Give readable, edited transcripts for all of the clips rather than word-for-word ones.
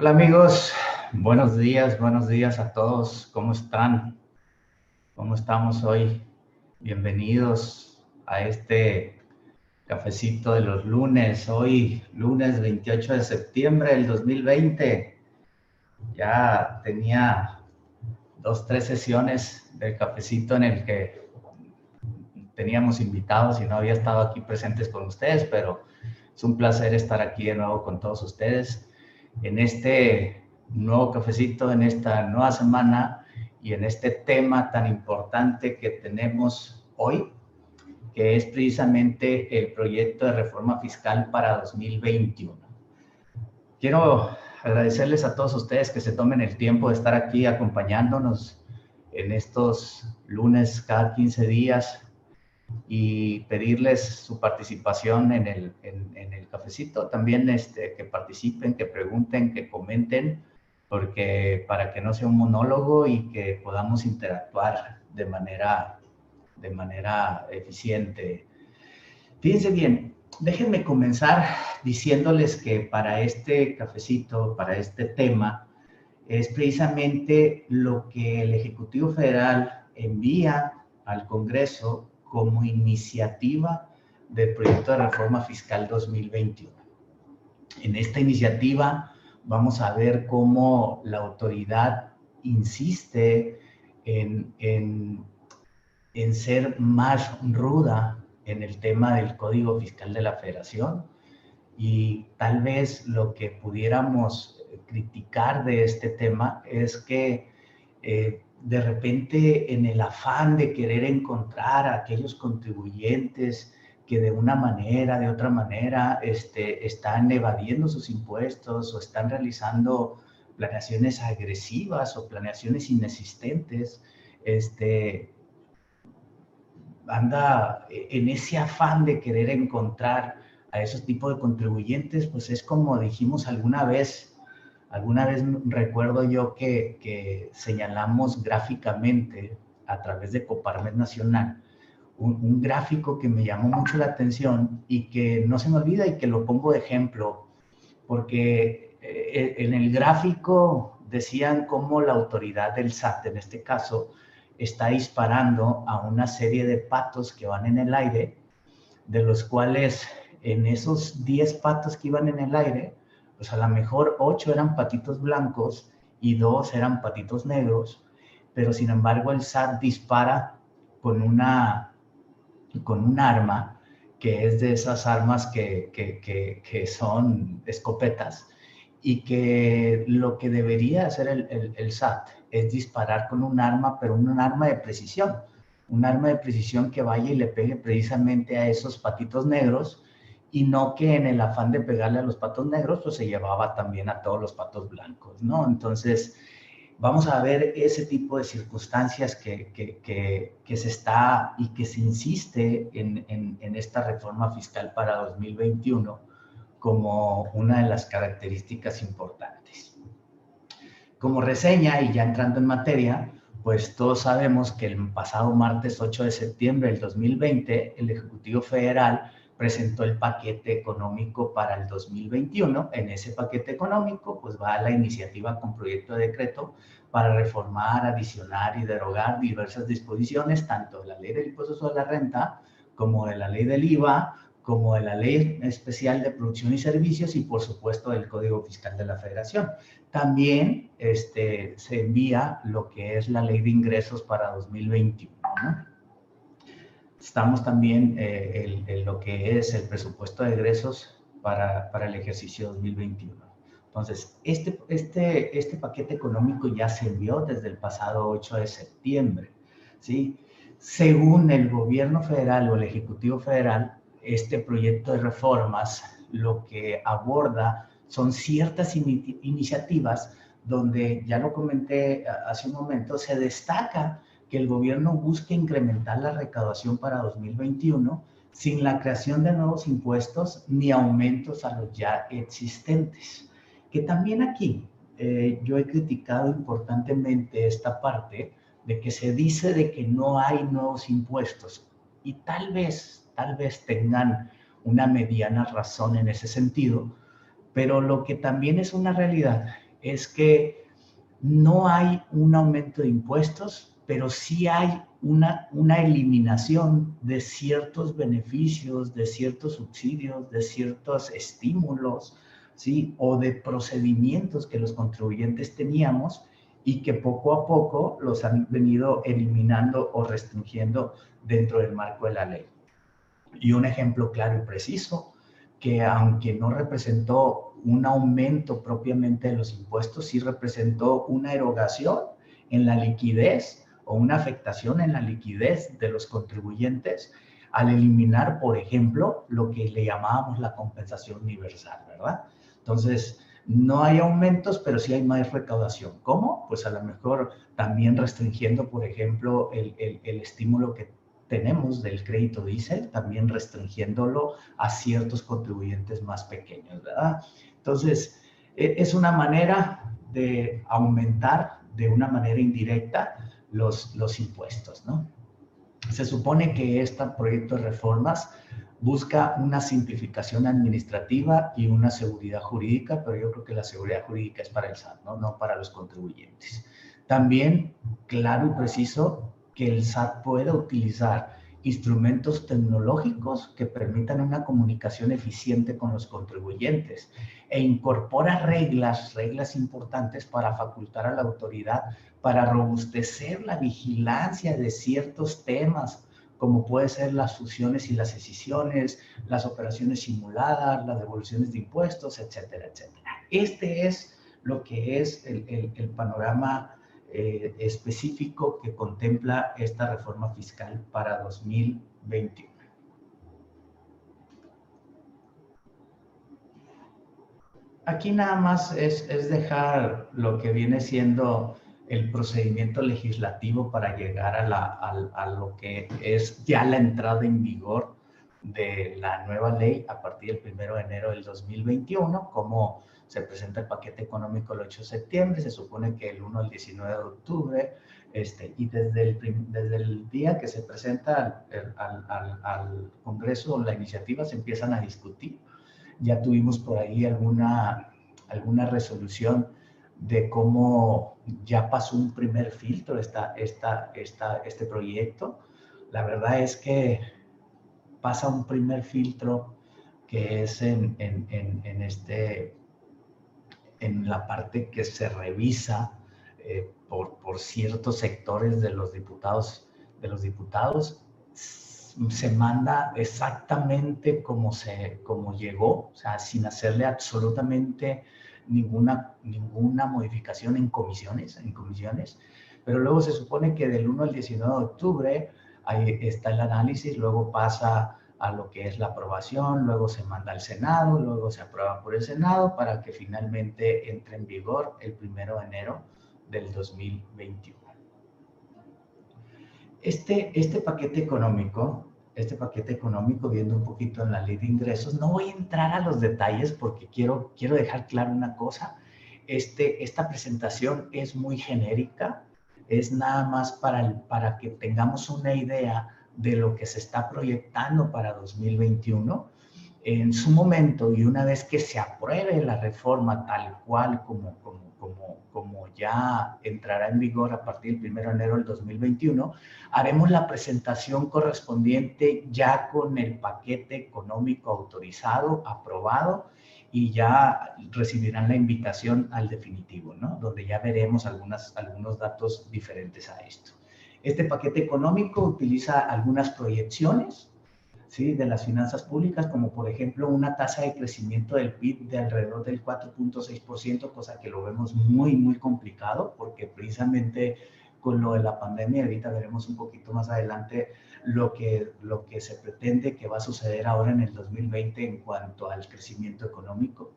Hola amigos, buenos días a todos. ¿Cómo están? ¿Cómo estamos hoy? Bienvenidos a este cafecito de los lunes. Hoy, lunes 28 de septiembre del 2020. Ya tenía 2, 3 sesiones de cafecito en el que teníamos invitados y no había estado aquí presentes con ustedes, pero es un placer estar aquí de nuevo con todos ustedes en este nuevo cafecito, en esta nueva semana y en este tema tan importante que tenemos hoy, que es precisamente el proyecto de reforma fiscal para 2021. Quiero agradecerles a todos ustedes que se tomen el tiempo de estar aquí acompañándonos en estos lunes cada 15 días y pedirles su participación en el cafecito. También que participen, que pregunten, que comenten, porque para que no sea un monólogo y que podamos interactuar de manera eficiente. Fíjense bien, déjenme comenzar diciéndoles que para este cafecito, para este tema, es precisamente lo que el Ejecutivo Federal envía al Congreso como iniciativa del proyecto de reforma fiscal 2021. En esta iniciativa vamos a ver cómo la autoridad insiste en ser más ruda en el tema del Código Fiscal de la Federación, y tal vez lo que pudiéramos criticar de este tema es que de repente, en el afán de querer encontrar a aquellos contribuyentes que de una manera, de otra manera, están evadiendo sus impuestos o están realizando planeaciones agresivas o planeaciones inexistentes, anda en ese afán de querer encontrar a esos tipos de contribuyentes. Pues es como dijimos alguna vez recuerdo yo que señalamos gráficamente a través de Coparmex Nacional un gráfico que me llamó mucho la atención y que no se me olvida y que lo pongo de ejemplo, porque en el gráfico decían cómo la autoridad del SAT, en este caso, está disparando a una serie de patos que van en el aire, de los cuales en esos 10 patos que iban en el aire, pues a lo mejor 8 eran patitos blancos y 2 eran patitos negros, pero sin embargo el SAT dispara con un arma que es de esas armas que son escopetas, y que lo que debería hacer el SAT es disparar con un arma, pero un arma de precisión, que vaya y le pegue precisamente a esos patitos negros, y no que en el afán de pegarle a los patos negros, pues se llevaba también a todos los patos blancos, ¿no? Entonces, vamos a ver ese tipo de circunstancias que se está y que se insiste en esta reforma fiscal para 2021 como una de las características importantes. Como reseña, y ya entrando en materia, pues todos sabemos que el pasado martes 8 de septiembre del 2020, el Ejecutivo Federal presentó el paquete económico para el 2021. En ese paquete económico, pues va la iniciativa con proyecto de decreto para reformar, adicionar y derogar diversas disposiciones, tanto de la Ley del Impuesto sobre la Renta, como de la Ley del IVA, como de la Ley Especial de Producción y Servicios, y por supuesto del Código Fiscal de la Federación. También se envía lo que es la Ley de Ingresos para 2021, ¿no? Estamos también en lo que es el presupuesto de egresos para el ejercicio 2021. Entonces, este paquete económico ya se envió desde el pasado 8 de septiembre, ¿sí? Según el gobierno federal o el Ejecutivo Federal, este proyecto de reformas lo que aborda son ciertas iniciativas donde, ya lo comenté hace un momento, se destaca que el gobierno busque incrementar la recaudación para 2021 sin la creación de nuevos impuestos ni aumentos a los ya existentes. Que también aquí yo he criticado importantemente esta parte de que se dice de que no hay nuevos impuestos, y tal vez tengan una mediana razón en ese sentido, pero lo que también es una realidad es que no hay un aumento de impuestos, pero sí hay una eliminación de ciertos beneficios, de ciertos subsidios, de ciertos estímulos, ¿sí? O de procedimientos que los contribuyentes teníamos y que poco a poco los han venido eliminando o restringiendo dentro del marco de la ley. Y un ejemplo claro y preciso, que aunque no representó un aumento propiamente de los impuestos, sí representó una erogación en la liquidez o una afectación en la liquidez de los contribuyentes al eliminar, por ejemplo, lo que le llamábamos la compensación universal, ¿verdad? Entonces, no hay aumentos, pero sí hay más recaudación. ¿Cómo? Pues a lo mejor también restringiendo, por ejemplo, el estímulo que tenemos del crédito diésel, también restringiéndolo a ciertos contribuyentes más pequeños, ¿verdad? Entonces, es una manera de aumentar de una manera indirecta los impuestos, ¿no? Se supone que este proyecto de reformas busca una simplificación administrativa y una seguridad jurídica, pero yo creo que la seguridad jurídica es para el SAT, ¿no? No para los contribuyentes. También, claro y preciso, que el SAT pueda utilizar instrumentos tecnológicos que permitan una comunicación eficiente con los contribuyentes e incorpora reglas importantes para facultar a la autoridad para robustecer la vigilancia de ciertos temas, como puede ser las fusiones y las escisiones, las operaciones simuladas, las devoluciones de impuestos, etcétera, etcétera. Este es lo que es el panorama específico que contempla esta reforma fiscal para 2021. Aquí nada más es dejar lo que viene siendo el procedimiento legislativo para llegar a lo que es ya la entrada en vigor de la nueva ley a partir del 1 de enero del 2021, como se presenta el paquete económico el 8 de septiembre, se supone que el 1 al 19 de octubre, y desde el día que se presenta al Congreso la iniciativa se empiezan a discutir. Ya tuvimos por ahí alguna resolución de cómo ya pasó un primer filtro este proyecto. La verdad es que pasa un primer filtro que es en la parte que se revisa por ciertos sectores de los diputados, se manda exactamente como llegó, o sea, sin hacerle absolutamente ninguna modificación en comisiones, pero luego se supone que del 1 al 19 de octubre ahí está el análisis, luego pasa a lo que es la aprobación, luego se manda al Senado, luego se aprueba por el Senado para que finalmente entre en vigor el 1 de enero del 2021. Este paquete económico, viendo un poquito en la ley de ingresos, no voy a entrar a los detalles porque quiero dejar claro una cosa. Esta presentación es muy genérica, es nada más para que tengamos una idea de lo que se está proyectando para 2021. En su momento, y una vez que se apruebe la reforma tal cual como ya entrará en vigor a partir del 1 de enero del 2021, haremos la presentación correspondiente ya con el paquete económico autorizado, aprobado, y ya recibirán la invitación al definitivo, ¿no? Donde ya veremos algunos datos diferentes a esto. Este paquete económico utiliza algunas proyecciones, ¿sí?, de las finanzas públicas, como por ejemplo una tasa de crecimiento del PIB de alrededor del 4.6%, cosa que lo vemos muy, muy complicado, porque precisamente con lo de la pandemia, ahorita veremos un poquito más adelante lo que se pretende que va a suceder ahora en el 2020 en cuanto al crecimiento económico.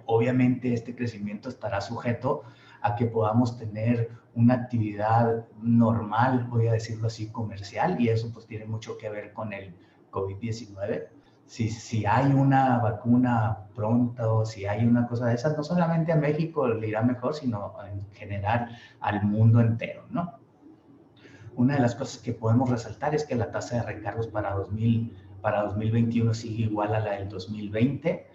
Obviamente este crecimiento estará sujeto a que podamos tener una actividad normal, voy a decirlo así, comercial, y eso pues tiene mucho que ver con el COVID-19. Si hay una vacuna pronto, si hay una cosa de esas, no solamente a México le irá mejor, sino en general al mundo entero, ¿no? Una de las cosas que podemos resaltar es que la tasa de recargos para 2021 sigue igual a la del 2020.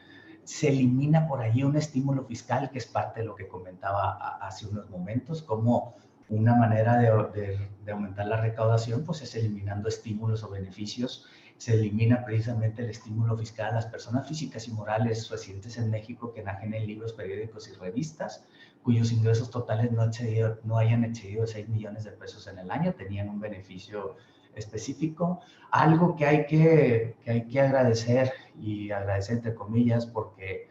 Se elimina por ahí un estímulo fiscal, que es parte de lo que comentaba hace unos momentos, como una manera de aumentar la recaudación, pues es eliminando estímulos o beneficios. Se elimina precisamente el estímulo fiscal a las personas físicas y morales residentes en México que enajenen libros, periódicos y revistas, cuyos ingresos totales no hayan excedido 6 millones de pesos en el año, tenían un beneficio específico. Algo que hay que agradecer, y agradecer entre comillas, porque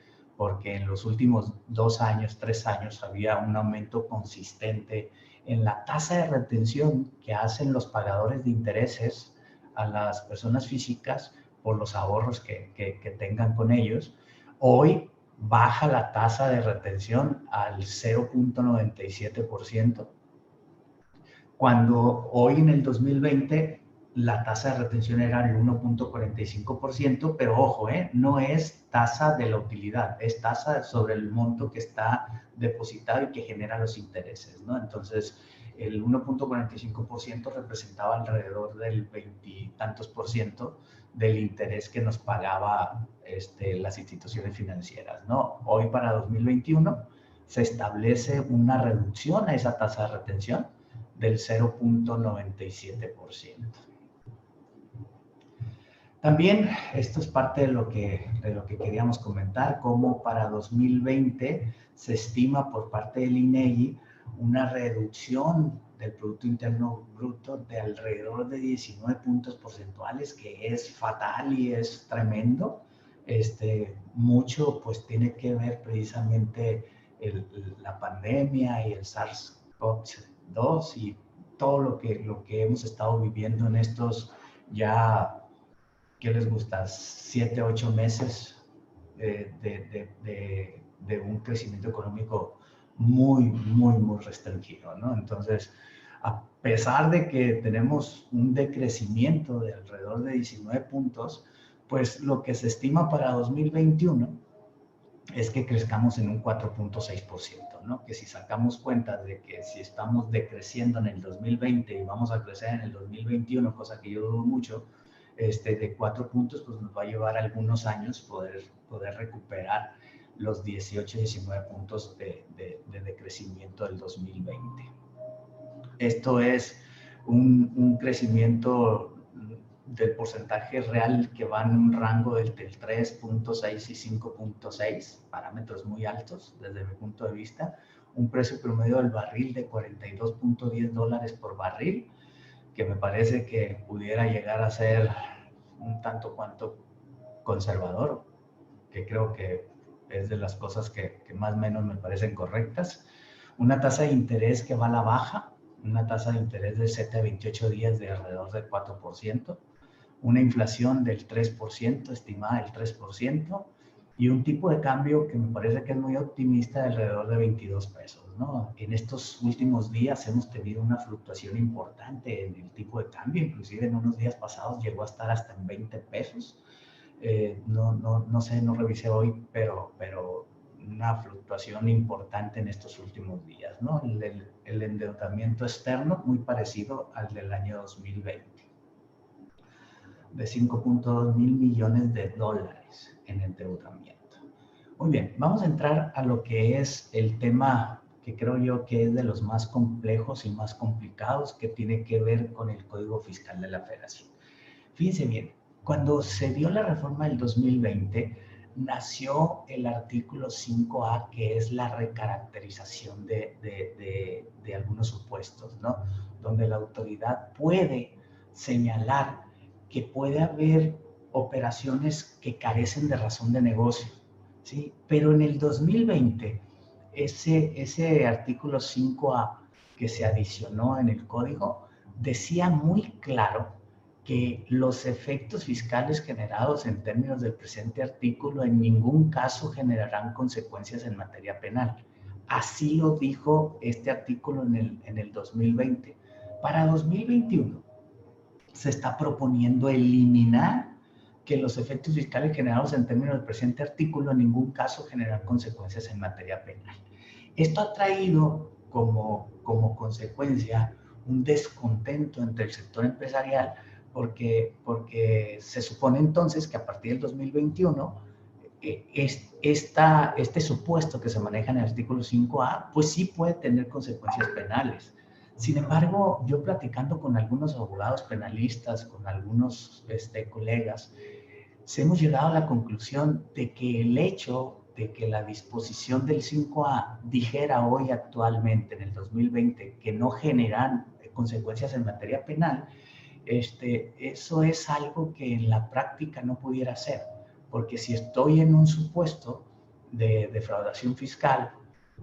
en los últimos 2 años, 3 años, había un aumento consistente en la tasa de retención que hacen los pagadores de intereses a las personas físicas por los ahorros que tengan con ellos. Hoy baja la tasa de retención al 0.97%, cuando hoy en el 2020 la tasa de retención era el 1.45%, pero ojo, no es tasa de la utilidad, es tasa sobre el monto que está depositado y que genera los intereses, ¿no? Entonces, el 1.45% representaba alrededor del 20 y tantos por ciento del interés que nos pagaba las instituciones financieras, ¿no? Hoy para 2021 se establece una reducción a esa tasa de retención del 0.97%. También esto es parte de lo que queríamos comentar, como para 2020 se estima por parte del INEGI una reducción del Producto Interno Bruto de alrededor de 19 puntos porcentuales, que es fatal y es tremendo. Mucho pues tiene que ver precisamente la pandemia y el SARS-CoV-2 y todo lo que hemos estado viviendo en estos ya, ¿qué les gusta? 7, 8 meses de un crecimiento económico muy restringido, ¿no? Entonces, a pesar de que tenemos un decrecimiento de alrededor de 19 puntos, pues lo que se estima para 2021 es que crezcamos en un 4.6%, ¿no? Que si sacamos cuenta de que si estamos decreciendo en el 2020 y vamos a crecer en el 2021, cosa que yo dudo mucho, de 4 puntos, pues nos va a llevar algunos años poder recuperar los 18, 19 puntos de decrecimiento del 2020. Esto es un crecimiento del porcentaje real que va en un rango del 3.6 y 5.6, parámetros muy altos desde mi punto de vista. Un precio promedio del barril de $42.10 por barril, que me parece que pudiera llegar a ser un tanto cuanto conservador, que creo que es de las cosas que más o menos me parecen correctas. Una tasa de interés que va a la baja, una tasa de interés de 7 a 28 días de alrededor del 4%, una inflación del 3%, estimada del 3%, y un tipo de cambio que me parece que es muy optimista de alrededor de 22 pesos, ¿no? En estos últimos días hemos tenido una fluctuación importante en el tipo de cambio, inclusive en unos días pasados llegó a estar hasta en 20 pesos. No sé, no revisé hoy, pero una fluctuación importante en estos últimos días, ¿no? El endeudamiento externo muy parecido al del año 2020, de 5.2 mil millones de dólares en endeudamiento. Muy bien, vamos a entrar a lo que es el tema que creo yo que es de los más complejos y más complicados, que tiene que ver con el Código Fiscal de la Federación. Fíjense bien, cuando se dio la reforma del 2020, nació el artículo 5A, que es la recaracterización de algunos supuestos, ¿no? Donde la autoridad puede señalar que puede haber operaciones que carecen de razón de negocio, ¿sí? Pero en el 2020, ese artículo 5A que se adicionó en el código decía muy claro que los efectos fiscales generados en términos del presente artículo en ningún caso generarán consecuencias en materia penal. Así lo dijo este artículo en el 2020. Para 2021 se está proponiendo eliminar que los efectos fiscales generados en términos del presente artículo en ningún caso generan consecuencias en materia penal. Esto ha traído como consecuencia un descontento entre el sector empresarial, porque se supone entonces que a partir del 2021 este supuesto que se maneja en el artículo 5A, pues sí puede tener consecuencias penales. Sin embargo, yo platicando con algunos abogados penalistas, con algunos colegas, hemos llegado a la conclusión de que el hecho de que la disposición del 5A dijera hoy actualmente, en el 2020, que no generan consecuencias en materia penal, eso es algo que en la práctica no pudiera ser, porque si estoy en un supuesto de defraudación fiscal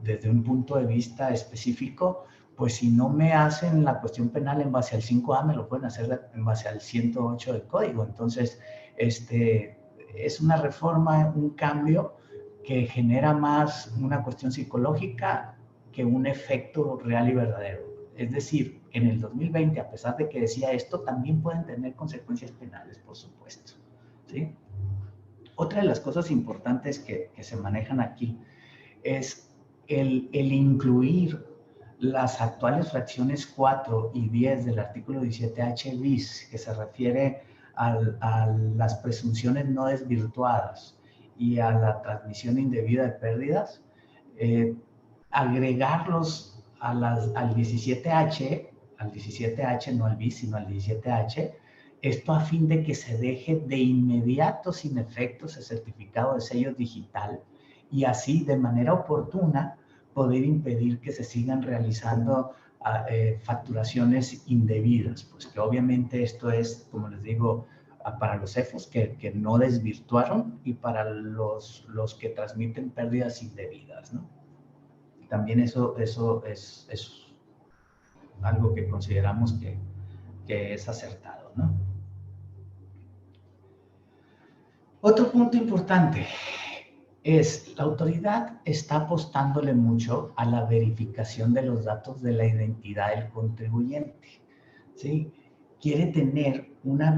desde un punto de vista específico, pues si no me hacen la cuestión penal en base al 5A, me lo pueden hacer en base al 108 del código. Entonces, es una reforma, un cambio que genera más una cuestión psicológica que un efecto real y verdadero. Es decir, en el 2020, a pesar de que decía esto, también pueden tener consecuencias penales, por supuesto, ¿sí? Otra de las cosas importantes que se manejan aquí es el incluir las actuales fracciones 4 y 10 del artículo 17H bis, que se refiere a las presunciones no desvirtuadas y a la transmisión indebida de pérdidas, agregarlos al 17H, no al bis, sino al 17H, esto a fin de que se deje de inmediato sin efectos el certificado de sello digital y así de manera oportuna poder impedir que se sigan realizando facturaciones indebidas, pues que obviamente esto es, como les digo, para los CEFOS que no desvirtuaron y para los que transmiten pérdidas indebidas, ¿no? También eso es algo que consideramos que es acertado, ¿no? Otro punto importante es, la autoridad está apostándole mucho a la verificación de los datos de la identidad del contribuyente, ¿sí? Quiere tener una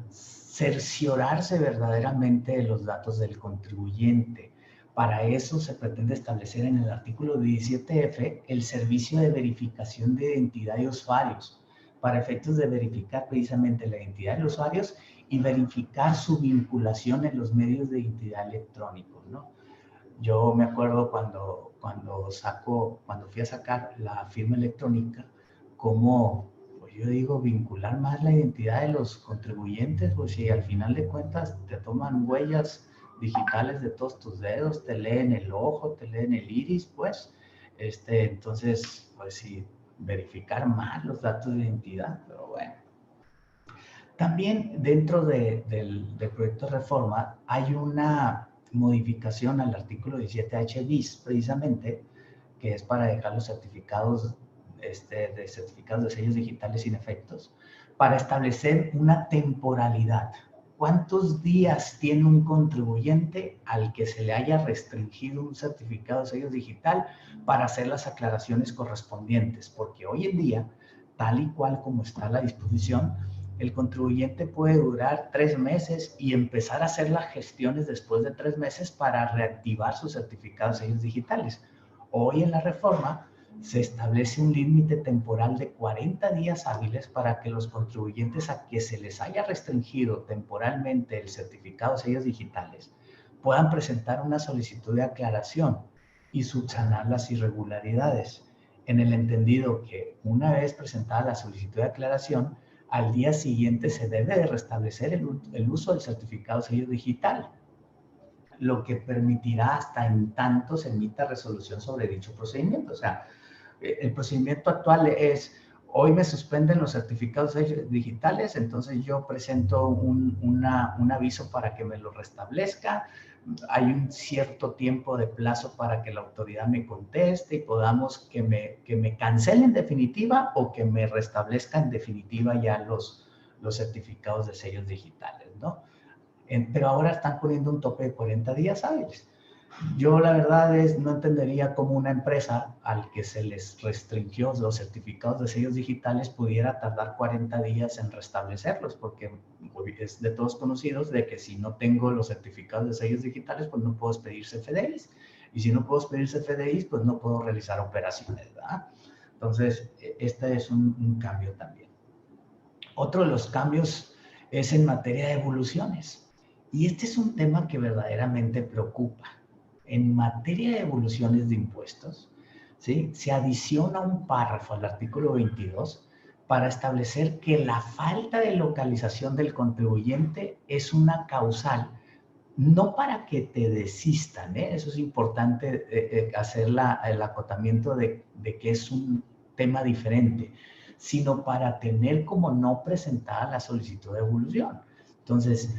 cerciorarse verdaderamente de los datos del contribuyente. Para eso se pretende establecer en el artículo 17F el servicio de verificación de identidad de usuarios, para efectos de verificar precisamente la identidad de los usuarios y verificar su vinculación en los medios de identidad electrónicos, ¿no? Yo me acuerdo cuando fui a sacar la firma electrónica, como, pues yo digo, vincular más la identidad de los contribuyentes, pues si al final de cuentas te toman huellas digitales de todos tus dedos, te leen el ojo, te leen el iris, pues, entonces, pues sí, verificar más los datos de identidad, pero bueno. También dentro del proyecto de reforma hay una modificación al artículo 17H bis, precisamente, que es para dejar los certificados de sellos digitales sin efectos, para establecer una temporalidad. ¿Cuántos días tiene un contribuyente al que se le haya restringido un certificado de sello digital para hacer las aclaraciones correspondientes? Porque hoy en día, tal y cual como está la disposición, el contribuyente puede durar 3 meses y empezar a hacer las gestiones después de 3 meses para reactivar sus certificados de sellos digitales. Hoy en la reforma se establece un límite temporal de 40 días hábiles para que los contribuyentes a que se les haya restringido temporalmente el certificado de sellos digitales puedan presentar una solicitud de aclaración y subsanar las irregularidades, en el entendido que una vez presentada la solicitud de aclaración, al día siguiente se debe de restablecer el uso del certificado de sello digital, lo que permitirá hasta en tanto se emita resolución sobre dicho procedimiento. O sea, el procedimiento actual es, hoy me suspenden los certificados digitales, entonces yo presento un aviso para que me lo restablezca, hay un cierto tiempo de plazo para que la autoridad me conteste y podamos que me cancele en definitiva o que me restablezca en definitiva ya los certificados de sellos digitales, ¿no? Pero ahora están poniendo un tope de 40 días hábiles. Yo la verdad no entendería cómo una empresa al que se les restringió los certificados de sellos digitales pudiera tardar 40 días en restablecerlos, porque es de todos conocidos de que si no tengo los certificados de sellos digitales, pues no puedo expedir CFDIs. Y si no puedo expedir CFDIs, pues no puedo realizar operaciones, ¿verdad? Entonces, este es un cambio también. Otro de los cambios es en materia de evoluciones. Y este es un tema que verdaderamente preocupa. En materia de evoluciones de impuestos, ¿sí?, se adiciona un párrafo al artículo 22 para establecer que la falta de localización del contribuyente es una causal, no para que te desistan, ¿eh? Eso es importante hacer el acotamiento de que es un tema diferente, sino para tener como no presentada la solicitud de devolución. Entonces,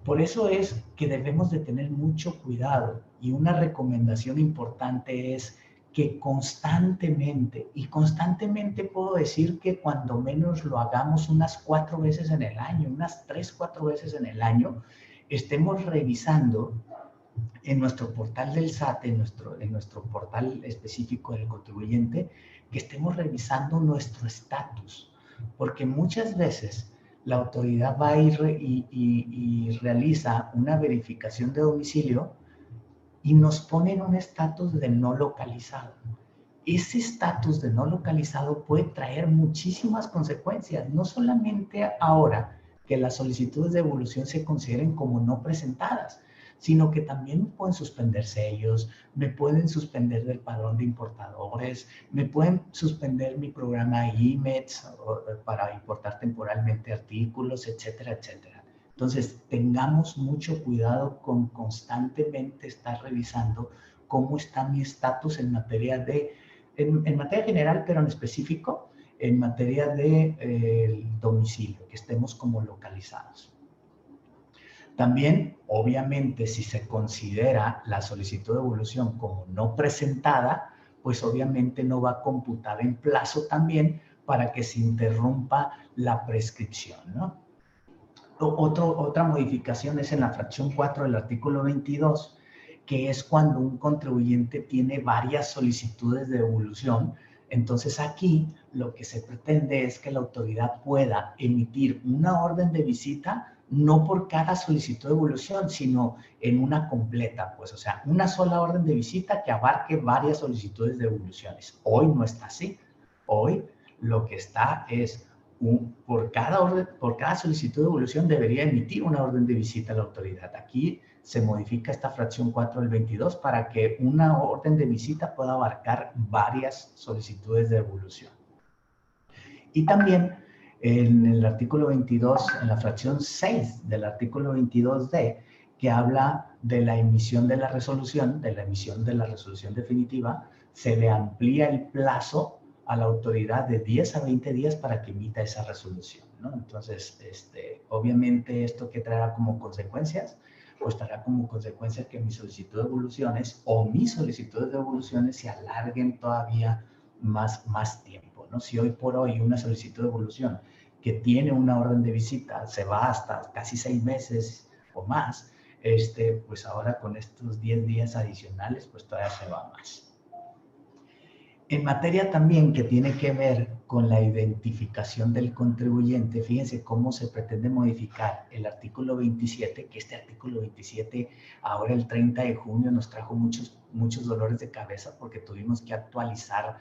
por eso es que debemos de tener mucho cuidado, y una recomendación importante es que constantemente, y constantemente puedo decir que cuando menos lo hagamos unas 4 veces en el año, unas 3, 4 veces en el año, estemos revisando en nuestro portal del SAT, en nuestro portal específico del contribuyente, que estemos revisando nuestro estatus, porque muchas veces la autoridad va y realiza una verificación de domicilio y nos pone en un estatus de no localizado. Ese estatus de no localizado puede traer muchísimas consecuencias, no solamente ahora que las solicitudes de devolución se consideren como no presentadas, sino que también pueden suspenderse ellos, me pueden suspender del padrón de importadores, me pueden suspender mi programa IMETS para importar temporalmente artículos, etcétera, etcétera. Entonces, tengamos mucho cuidado con constantemente estar revisando cómo está mi estatus en materia de, en materia general, pero en específico, en materia de domicilio, que estemos como localizados. También, obviamente, si se considera la solicitud de devolución como no presentada, pues obviamente no va a computar en plazo también para que se interrumpa la prescripción, ¿no? Otra modificación es en la fracción 4 del artículo 22, que es cuando un contribuyente tiene varias solicitudes de devolución. Entonces aquí lo que se pretende es que la autoridad pueda emitir una orden de visita no por cada solicitud de devolución, sino en una completa, pues, o sea, una sola orden de visita que abarque varias solicitudes de devoluciones. Hoy no está así. Hoy lo que está es por cada solicitud de devolución debería emitir una orden de visita a la autoridad. Aquí se modifica esta fracción 4 del 22 para que una orden de visita pueda abarcar varias solicitudes de devolución. Y también en el artículo 22, en la fracción 6 del artículo 22D, que habla de la emisión de la resolución, definitiva, se le amplía el plazo a la autoridad de 10 a 20 días para que emita esa resolución, ¿no? Entonces, obviamente, ¿esto qué traerá como consecuencias? Pues traerá como consecuencia que mis solicitudes de devoluciones o mis solicitudes de devoluciones se alarguen todavía más tiempo, ¿no? Si hoy por hoy una solicitud de devolución que tiene una orden de visita se va hasta casi 6 meses o más, pues ahora con estos 10 días adicionales, pues todavía se va más. En materia también que tiene que ver con la identificación del contribuyente, fíjense cómo se pretende modificar el artículo 27, que este artículo 27 ahora el 30 de junio nos trajo muchos dolores de cabeza porque tuvimos que actualizar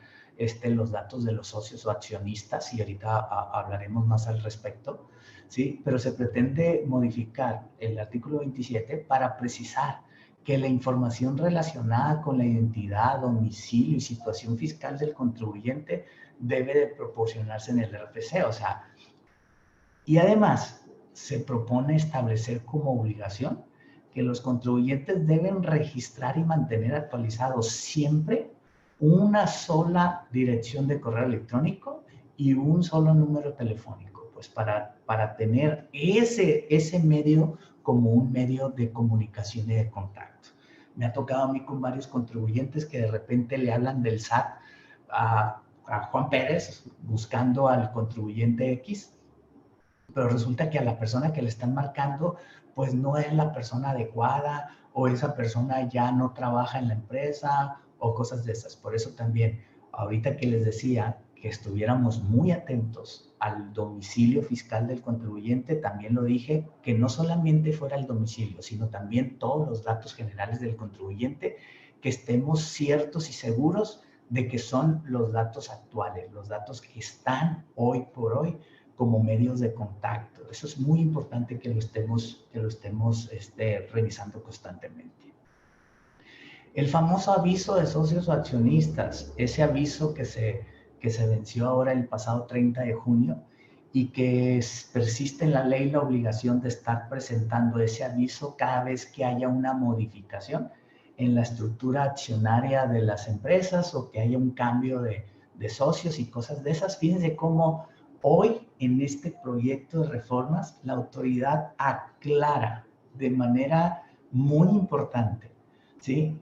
los datos de los socios o accionistas, y ahorita hablaremos más al respecto, ¿sí? Pero se pretende modificar el artículo 27 para precisar que la información relacionada con la identidad, domicilio y situación fiscal del contribuyente debe de proporcionarse en el RFC, o sea, y además se propone establecer como obligación que los contribuyentes deben registrar y mantener actualizados siempre una sola dirección de correo electrónico y un solo número telefónico, pues para tener ese medio como un medio de comunicación y de contacto. Me ha tocado a mí con varios contribuyentes que de repente le hablan del SAT a Juan Pérez buscando al contribuyente X, pero resulta que a la persona que le están marcando pues no es la persona adecuada, o esa persona ya no trabaja en la empresa o cosas de esas. Por eso también, ahorita que les decía que estuviéramos muy atentos al domicilio fiscal del contribuyente, también lo dije, que no solamente fuera el domicilio, sino también todos los datos generales del contribuyente, que estemos ciertos y seguros de que son los datos actuales, los datos que están hoy por hoy como medios de contacto. Eso es muy importante que lo estemos revisando constantemente. El famoso aviso de socios o accionistas, ese aviso que se venció ahora el pasado 30 de junio y que persiste en la ley la obligación de estar presentando ese aviso cada vez que haya una modificación en la estructura accionaria de las empresas o que haya un cambio de socios y cosas de esas. Fíjense cómo hoy en este proyecto de reformas la autoridad aclara de manera muy importante, ¿sí?,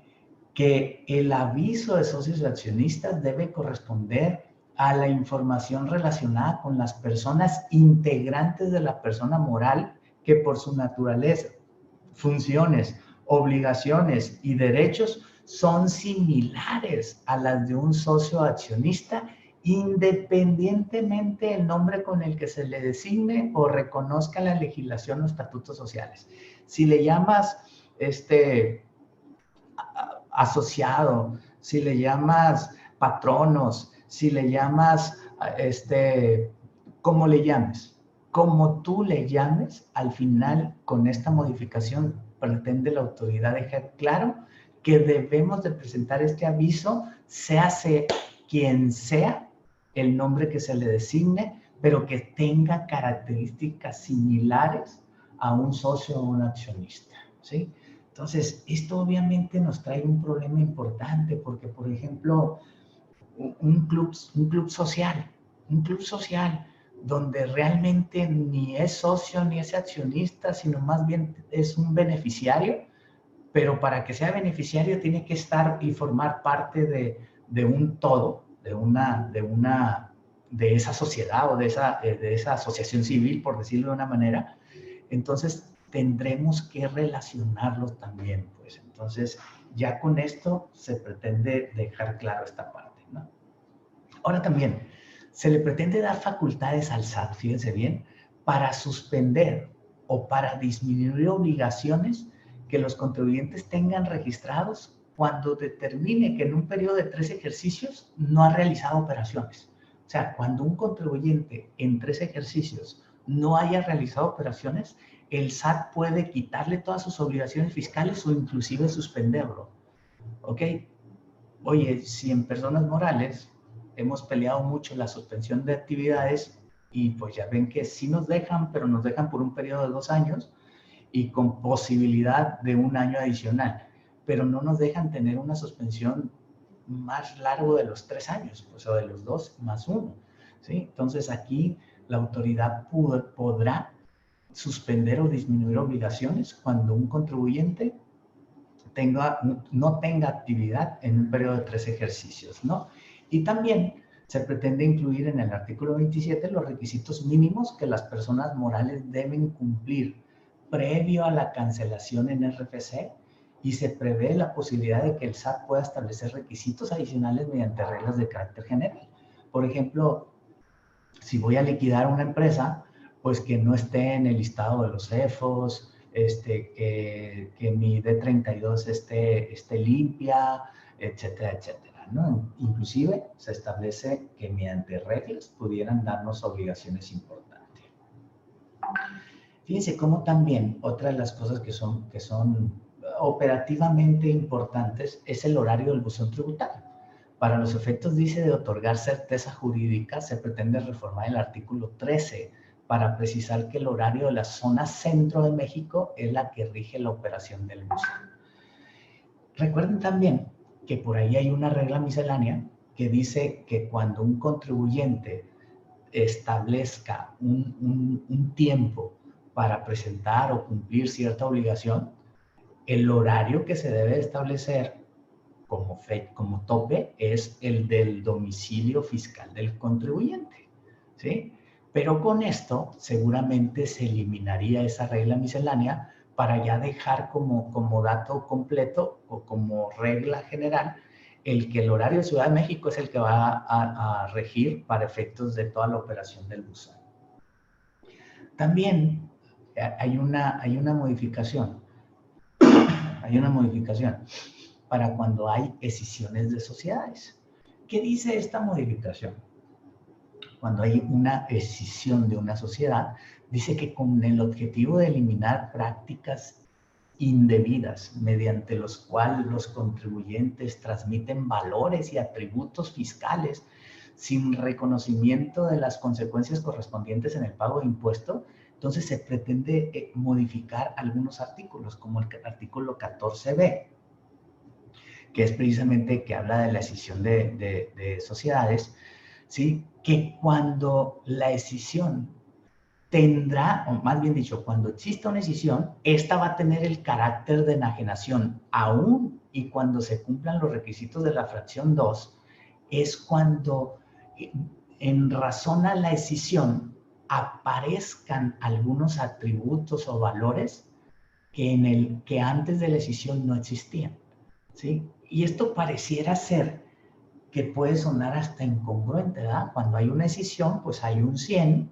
que el aviso de socios y accionistas debe corresponder a la información relacionada con las personas integrantes de la persona moral que por su naturaleza, funciones, obligaciones y derechos son similares a las de un socio accionista, independientemente del nombre con el que se le designe o reconozca la legislación o estatutos sociales. Si le llamas asociado, si le llamas patronos, si le llamas, como le llames, como tú le llames, al final con esta modificación pretende la autoridad dejar claro que debemos de presentar este aviso, se hace quien sea el nombre que se le designe, pero que tenga características similares a un socio o un accionista, ¿sí? Entonces, esto obviamente nos trae un problema importante porque, por ejemplo, un club social donde realmente ni es socio ni es accionista, sino más bien es un beneficiario, pero para que sea beneficiario tiene que estar y formar parte de un todo, de esa sociedad o de esa asociación civil, por decirlo de una manera. Entonces, tendremos que relacionarlos también, pues. Entonces, ya con esto se pretende dejar claro esta parte, ¿no? Ahora también, se le pretende dar facultades al SAT, fíjense bien, para suspender o para disminuir obligaciones que los contribuyentes tengan registrados cuando determine que en un periodo de 3 ejercicios no ha realizado operaciones. O sea, cuando un contribuyente en 3 ejercicios no haya realizado operaciones, el SAT puede quitarle todas sus obligaciones fiscales o inclusive suspenderlo. ¿Ok? Oye, si en personas morales hemos peleado mucho la suspensión de actividades y pues ya ven que sí nos dejan, pero nos dejan por un periodo de 2 años y con posibilidad de 1 año adicional, pero no nos dejan tener una suspensión más largo de los 3 años, pues, o de los 2 más 1, ¿sí? Entonces aquí la autoridad podrá suspender o disminuir obligaciones cuando un contribuyente no tenga actividad en un periodo de 3 ejercicios, ¿no? Y también se pretende incluir en el artículo 27 los requisitos mínimos que las personas morales deben cumplir previo a la cancelación en RFC y se prevé la posibilidad de que el SAT pueda establecer requisitos adicionales mediante reglas de carácter general. Por ejemplo, si voy a liquidar una empresa, pues que no esté en el listado de los CEFOS, que mi D32 esté limpia, etcétera, etcétera, ¿no? Inclusive se establece que mediante reglas pudieran darnos obligaciones importantes. Fíjense cómo también otra de las cosas que son operativamente importantes es el horario del buzón tributario. Para los efectos, dice, de otorgar certeza jurídica, se pretende reformar el artículo 13 para precisar que el horario de la zona centro de México es la que rige la operación del buzón. Recuerden también que por ahí hay una regla miscelánea que dice que cuando un contribuyente establezca un tiempo para presentar o cumplir cierta obligación, el horario que se debe establecer como tope es el del domicilio fiscal del contribuyente, ¿sí? Pero con esto seguramente se eliminaría esa regla miscelánea para ya dejar como dato completo o como regla general el que el horario de Ciudad de México es el que va a regir para efectos de toda la operación del buzón. También hay una modificación para cuando hay escisiones de sociedades. ¿Qué dice esta modificación? cuando hay una escisión de una sociedad, dice que con el objetivo de eliminar prácticas indebidas mediante los cuales los contribuyentes transmiten valores y atributos fiscales sin reconocimiento de las consecuencias correspondientes en el pago de impuestos, entonces se pretende modificar algunos artículos, como el artículo 14b, que es precisamente que habla de la escisión de sociedades, ¿sí? Que cuando la escisión tendrá, o más bien dicho, cuando exista una escisión, esta va a tener el carácter de enajenación aún y cuando se cumplan los requisitos de la fracción 2, es cuando en razón a la escisión aparezcan algunos atributos o valores que antes de la escisión no existían, ¿sí? Y esto pareciera ser que puede sonar hasta incongruente, ¿verdad? Cuando hay una escisión, pues hay un 100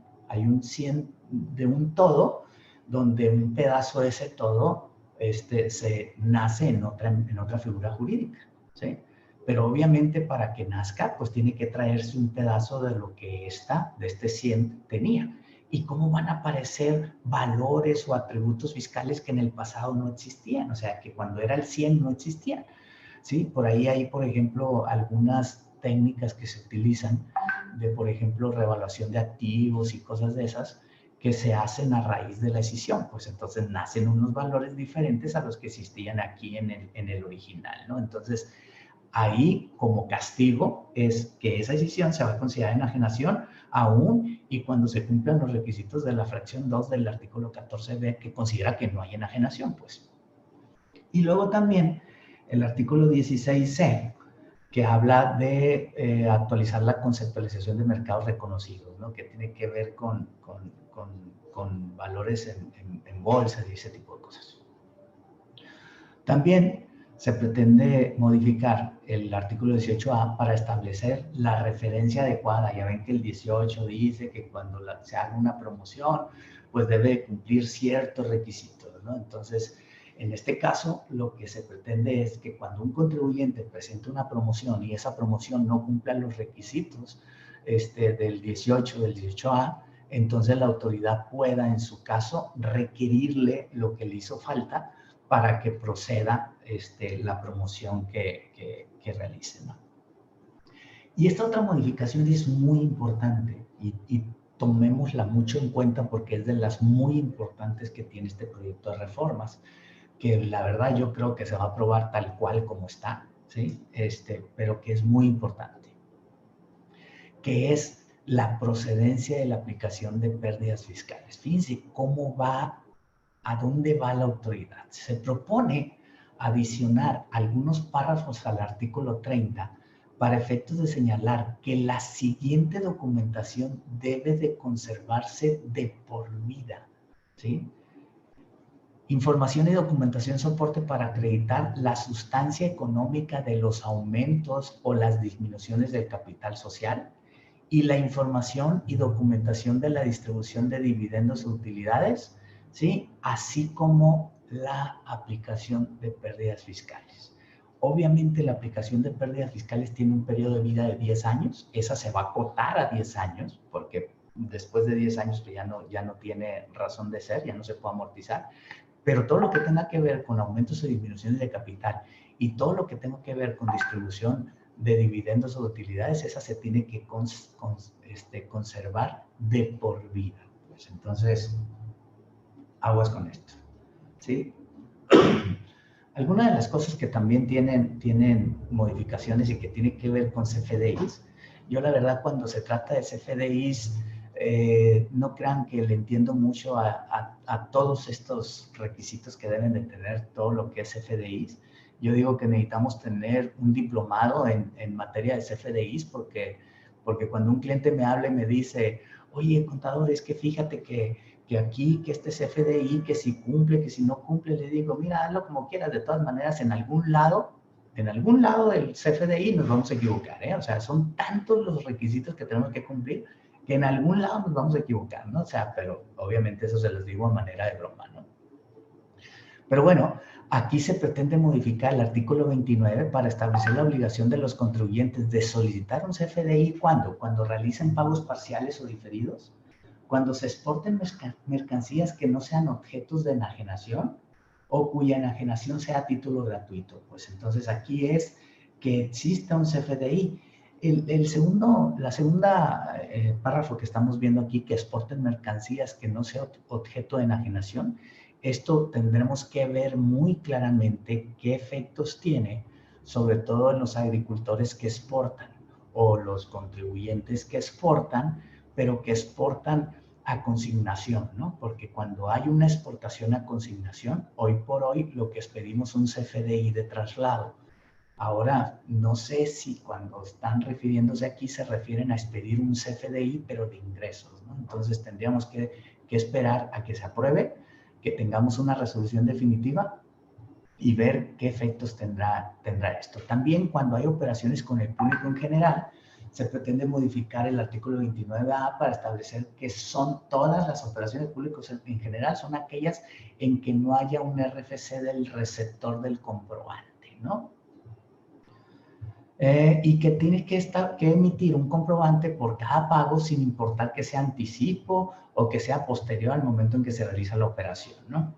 de un todo, donde un pedazo de ese todo se nace en otra figura jurídica, ¿sí? Pero obviamente para que nazca, pues tiene que traerse un pedazo de lo que de este 100 tenía. ¿Y cómo van a aparecer valores o atributos fiscales que en el pasado no existían? O sea, que cuando era el 100 no existían, ¿sí? Por ahí hay, por ejemplo, algunas técnicas que se utilizan de, por ejemplo, revaluación de activos y cosas de esas que se hacen a raíz de la escisión. Pues entonces nacen unos valores diferentes a los que existían aquí en el original, ¿no? Entonces, ahí como castigo es que esa escisión se va a considerar enajenación aún y cuando se cumplan los requisitos de la fracción 2 del artículo 14b que considera que no hay enajenación, pues. Y luego también el artículo 16c, que habla de actualizar la conceptualización de mercados reconocidos, ¿no? Que tiene que ver con valores en bolsa y ese tipo de cosas. También se pretende modificar el artículo 18A para establecer la referencia adecuada. Ya ven que el 18 dice que cuando se haga una promoción, pues debe cumplir ciertos requisitos, ¿no? Entonces, en este caso, lo que se pretende es que cuando un contribuyente presente una promoción y esa promoción no cumpla los requisitos del 18A, entonces la autoridad pueda, en su caso, requerirle lo que le hizo falta para que proceda la promoción que realice, ¿no? Y esta otra modificación es muy importante y tomémosla mucho en cuenta porque es de las muy importantes que tiene este proyecto de reformas, que la verdad yo creo que se va a aprobar tal cual como está, ¿sí? Pero que es muy importante, que es la procedencia de la aplicación de pérdidas fiscales. Fíjense cómo va, a dónde va la autoridad. Se propone adicionar algunos párrafos al artículo 30 para efectos de señalar que la siguiente documentación debe de conservarse de por vida, ¿sí? Información y documentación soporte para acreditar la sustancia económica de los aumentos o las disminuciones del capital social y la información y documentación de la distribución de dividendos o utilidades, ¿sí? Así como la aplicación de pérdidas fiscales. Obviamente la aplicación de pérdidas fiscales tiene un periodo de vida de 10 años, esa se va a acotar a 10 años, porque después de 10 años pues ya no tiene razón de ser, ya no se puede amortizar, pero todo lo que tenga que ver con aumentos o disminuciones de capital y todo lo que tenga que ver con distribución de dividendos o de utilidades, esa se tiene que conservar de por vida. Pues entonces, aguas con esto, ¿sí? Algunas de las cosas que también tienen modificaciones y que tienen que ver con CFDIs, yo la verdad cuando se trata de CFDIs, no crean que le entiendo mucho a todos estos requisitos que deben de tener todo lo que es CFDIs. Yo digo que necesitamos tener un diplomado en materia de CFDIs porque cuando un cliente me habla y me dice, oye, contador, es que fíjate que aquí, que este CFDI, que si cumple, que si no cumple, le digo, mira, hazlo como quieras, de todas maneras, en algún lado del CFDI nos vamos a equivocar, ¿eh? O sea, son tantos los requisitos que tenemos que cumplir que en algún lado nos vamos a equivocar, ¿no? O sea, pero obviamente eso se los digo a manera de broma, ¿no? Pero bueno, aquí se pretende modificar el artículo 29 para establecer la obligación de los contribuyentes de solicitar un CFDI cuando realicen pagos parciales o diferidos, cuando se exporten mercancías que no sean objetos de enajenación o cuya enajenación sea a título gratuito. Pues entonces aquí es que exista un CFDI. La segunda párrafo que estamos viendo aquí, que exporten mercancías que no sea objeto de enajenación, esto tendremos que ver muy claramente qué efectos tiene, sobre todo en los agricultores que exportan o los contribuyentes que exportan, pero que exportan a consignación, ¿no? Porque cuando hay una exportación a consignación, hoy por hoy lo que pedimos es un CFDI de traslado. Ahora, no sé si cuando están refiriéndose aquí se refieren a expedir un CFDI, pero de ingresos, ¿no? Entonces tendríamos que esperar a que se apruebe, que tengamos una resolución definitiva y ver qué efectos tendrá esto. También cuando hay operaciones con el público en general, se pretende modificar el artículo 29A para establecer que son todas las operaciones públicas en general, son aquellas en que no haya un RFC del receptor del comprobante, ¿no? Y que tiene que emitir un comprobante por cada pago sin importar que sea anticipo o que sea posterior al momento en que se realiza la operación, ¿no?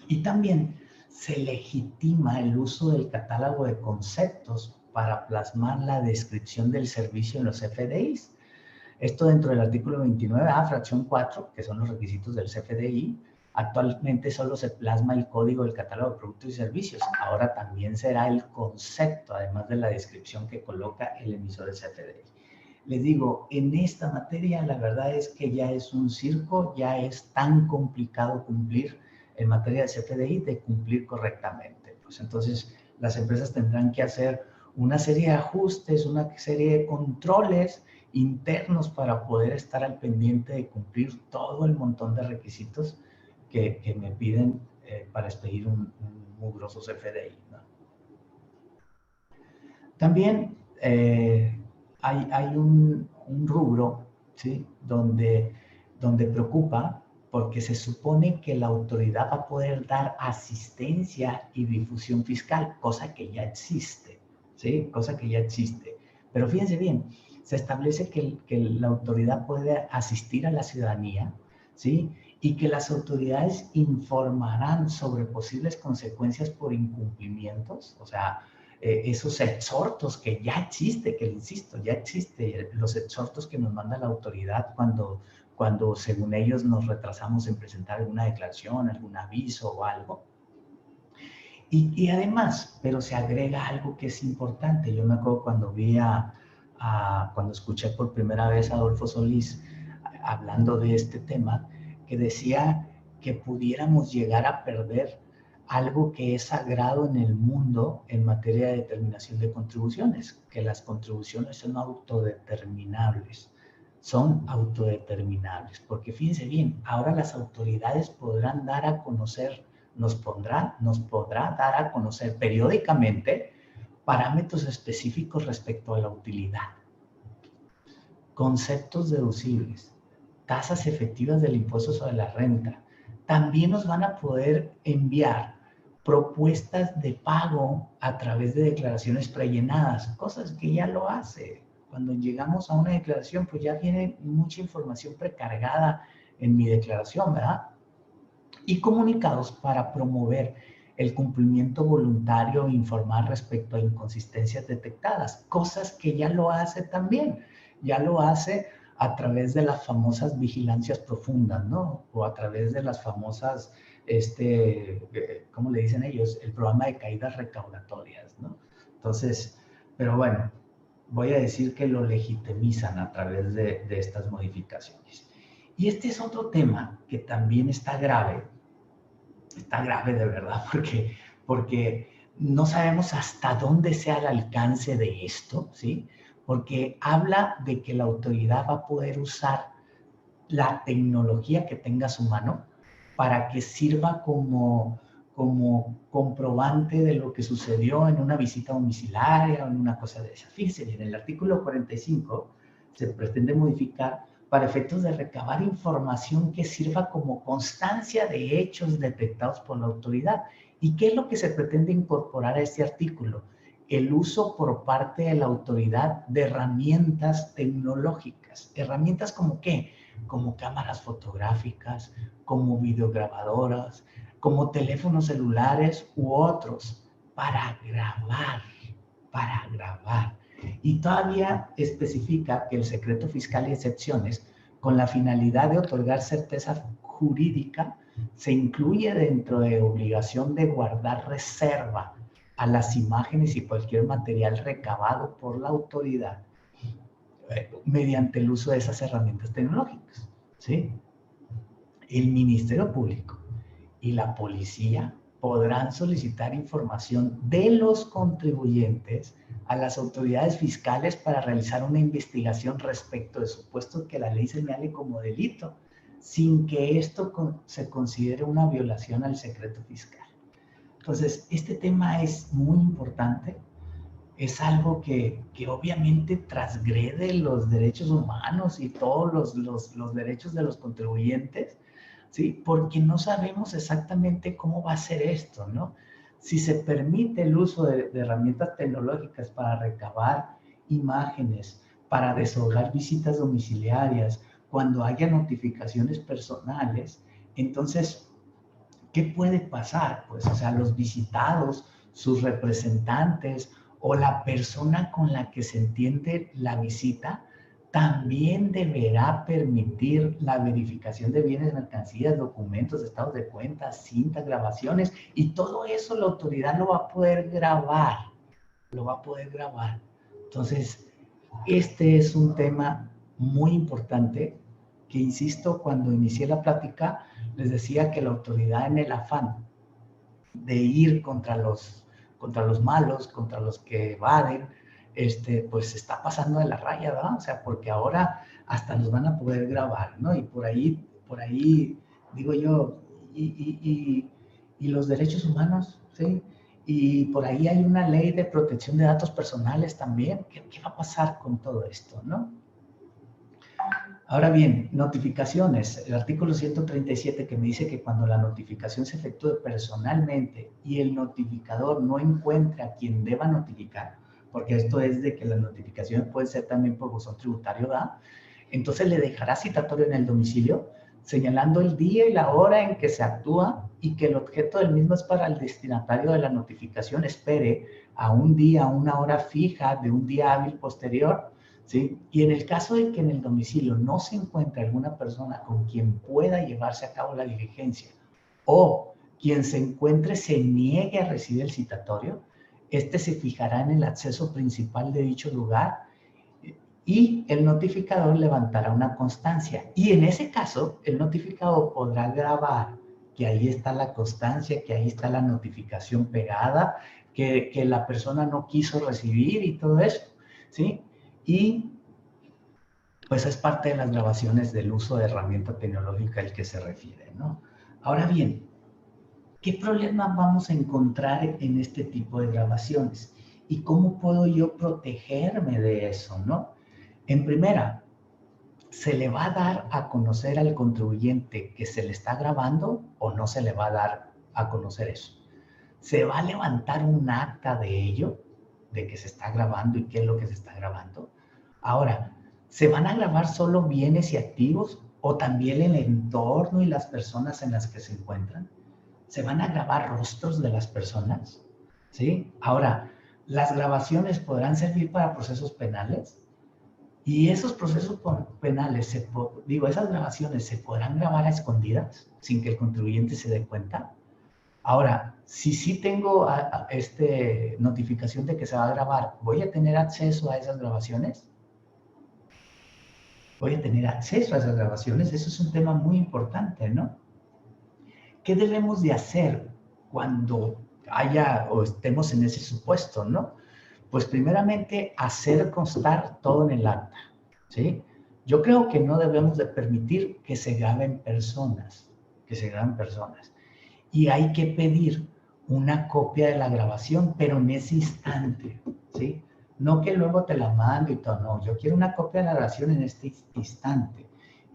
Y también se legitima el uso del catálogo de conceptos para plasmar la descripción del servicio en los CFDIs. Esto dentro del artículo 29A, fracción 4, que son los requisitos del CFDI. Actualmente solo se plasma el código del catálogo de productos y servicios. Ahora también será el concepto, además de la descripción que coloca el emisor del CFDI. Les digo, en esta materia la verdad es que ya es un circo, ya es tan complicado cumplir en materia de CFDI, de cumplir correctamente. Pues entonces las empresas tendrán que hacer una serie de ajustes, una serie de controles internos para poder estar al pendiente de cumplir todo el montón de requisitos que me piden para expedir un mugroso CFDI, ¿no? También hay un rubro, ¿sí? donde preocupa porque se supone que la autoridad va a poder dar asistencia y difusión fiscal, cosa que ya existe, ¿sí? Cosa que ya existe. Pero fíjense bien, se establece que la autoridad puede asistir a la ciudadanía, ¿sí? Y que las autoridades informarán sobre posibles consecuencias por incumplimientos, o sea, esos exhortos que ya existe, que insisto, ya existe, los exhortos que nos manda la autoridad cuando según ellos nos retrasamos en presentar alguna declaración, algún aviso o algo. Y además, pero se agrega algo que es importante. Yo me acuerdo cuando cuando escuché por primera vez a Adolfo Solís hablando de este tema, que decía que pudiéramos llegar a perder algo que es sagrado en el mundo en materia de determinación de contribuciones, que las contribuciones son autodeterminables. Son autodeterminables, porque fíjense bien, ahora las autoridades podrán dar a conocer, nos podrá dar a conocer periódicamente parámetros específicos respecto a la utilidad, conceptos deducibles, tasas efectivas del impuesto sobre la renta. También nos van a poder enviar propuestas de pago a través de declaraciones prellenadas, cosas que ya lo hace. Cuando llegamos a una declaración, pues ya viene mucha información precargada en mi declaración, ¿verdad? Y comunicados para promover el cumplimiento voluntario e informar respecto a inconsistencias detectadas, cosas que ya lo hace también, ya lo hace a través de las famosas vigilancias profundas, ¿no? O a través de las famosas, ¿cómo le dicen ellos? El programa de caídas recaudatorias, ¿no? Entonces, pero bueno, voy a decir que lo legitimizan a través de estas modificaciones. Y este es otro tema que también está grave de verdad, porque no sabemos hasta dónde sea el alcance de esto, ¿sí? Porque habla de que la autoridad va a poder usar la tecnología que tenga a su mano para que sirva como comprobante de lo que sucedió en una visita domiciliaria o en una cosa de esa. Fíjense bien, en el artículo 45 se pretende modificar para efectos de recabar información que sirva como constancia de hechos detectados por la autoridad. ¿Y qué es lo que se pretende incorporar a este artículo? El uso por parte de la autoridad de herramientas tecnológicas. ¿Herramientas como qué? Como cámaras fotográficas, como videograbadoras, como teléfonos celulares u otros, para grabar, para grabar. Y todavía especifica que el secreto fiscal y excepciones, con la finalidad de otorgar certeza jurídica, se incluye dentro de obligación de guardar reserva a las imágenes y cualquier material recabado por la autoridad mediante el uso de esas herramientas tecnológicas, ¿sí? El Ministerio Público y la policía podrán solicitar información de los contribuyentes a las autoridades fiscales para realizar una investigación respecto de supuestos que la ley señale como delito, sin que esto se considere una violación al secreto fiscal. Entonces, este tema es muy importante, es algo que obviamente transgrede los derechos humanos y todos los derechos de los contribuyentes, ¿sí? Porque no sabemos exactamente cómo va a ser esto, ¿no? Si se permite el uso de herramientas tecnológicas para recabar imágenes, para deshogar visitas domiciliarias, cuando haya notificaciones personales, entonces, ¿qué puede pasar? Pues, o sea, los visitados, sus representantes o la persona con la que se entiende la visita, también deberá permitir la verificación de bienes, mercancías, documentos, estados de cuentas, cintas, grabaciones, y todo eso la autoridad lo va a poder grabar, lo va a poder grabar. Entonces, este es un tema muy importante que, insisto, cuando inicié la plática, les decía que la autoridad, en el afán de ir contra los malos, contra los que evaden, pues se está pasando de la raya, ¿verdad? O sea, porque ahora hasta nos van a poder grabar, ¿no? Y por ahí digo yo, y los derechos humanos, ¿sí? Y por ahí hay una ley de protección de datos personales también. ¿Qué va a pasar con todo esto, no? Ahora bien, notificaciones. El artículo 137 que me dice que cuando la notificación se efectúe personalmente y el notificador no encuentre a quien deba notificar, porque esto es de que las notificaciones pueden ser también por buzón tributario, ¿verdad? Entonces le dejará citatorio en el domicilio, señalando el día y la hora en que se actúa y que el objeto del mismo es para el destinatario de la notificación espere a un día, a una hora fija de un día hábil posterior, ¿sí? Y en el caso de que en el domicilio no se encuentre alguna persona con quien pueda llevarse a cabo la diligencia o quien se encuentre se niegue a recibir el citatorio, este se fijará en el acceso principal de dicho lugar y el notificador levantará una constancia. Y en ese caso, el notificador podrá grabar que ahí está la constancia, que ahí está la notificación pegada, que la persona no quiso recibir y todo eso, ¿sí? Y pues es parte de las grabaciones del uso de herramienta tecnológica al que se refiere, ¿no? Ahora bien, ¿qué problema vamos a encontrar en este tipo de grabaciones? ¿Y cómo puedo yo protegerme de eso, no? En primera, ¿se le va a dar a conocer al contribuyente que se le está grabando o no se le va a dar a conocer eso? ¿Se va a levantar un acta de ello, de que se está grabando y qué es lo que se está grabando? Ahora, ¿se van a grabar solo bienes y activos o también el entorno y las personas en las que se encuentran? ¿Se van a grabar rostros de las personas? ¿Sí? Ahora, ¿las grabaciones podrán servir para procesos penales? Y esos procesos penales, esas grabaciones se podrán grabar a escondidas sin que el contribuyente se dé cuenta. Ahora, si sí tengo notificación de que se va a grabar, ¿voy a tener acceso a esas grabaciones? ¿Voy a tener acceso a esas grabaciones? Eso es un tema muy importante, ¿no? ¿Qué debemos de hacer cuando haya o estemos en ese supuesto, no? Pues primeramente hacer constar todo en el acta, ¿sí? Yo creo que no debemos de permitir que se graben personas, Y hay que pedir una copia de la grabación, pero en ese instante, ¿sí? No que luego te la mando y todo, no. Yo quiero una copia de la grabación en este instante.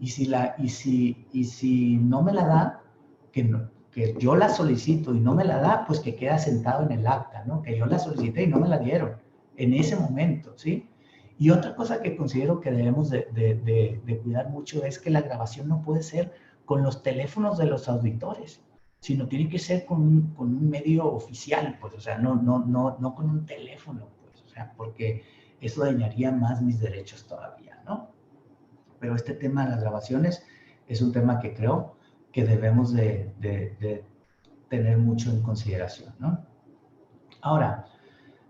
Y si no me la da, que yo la solicito y no me la da, pues que queda sentado en el acta, ¿no? Que yo la solicité y no me la dieron en ese momento, ¿sí? Y otra cosa que considero que debemos de cuidar mucho es que la grabación no puede ser con los teléfonos de los auditores, sino tiene que ser con un medio oficial, pues, o sea, no con un teléfono, pues, o sea, porque eso dañaría más mis derechos todavía, ¿no? Pero este tema de las grabaciones es un tema que creo que debemos de tener mucho en consideración, ¿no? Ahora,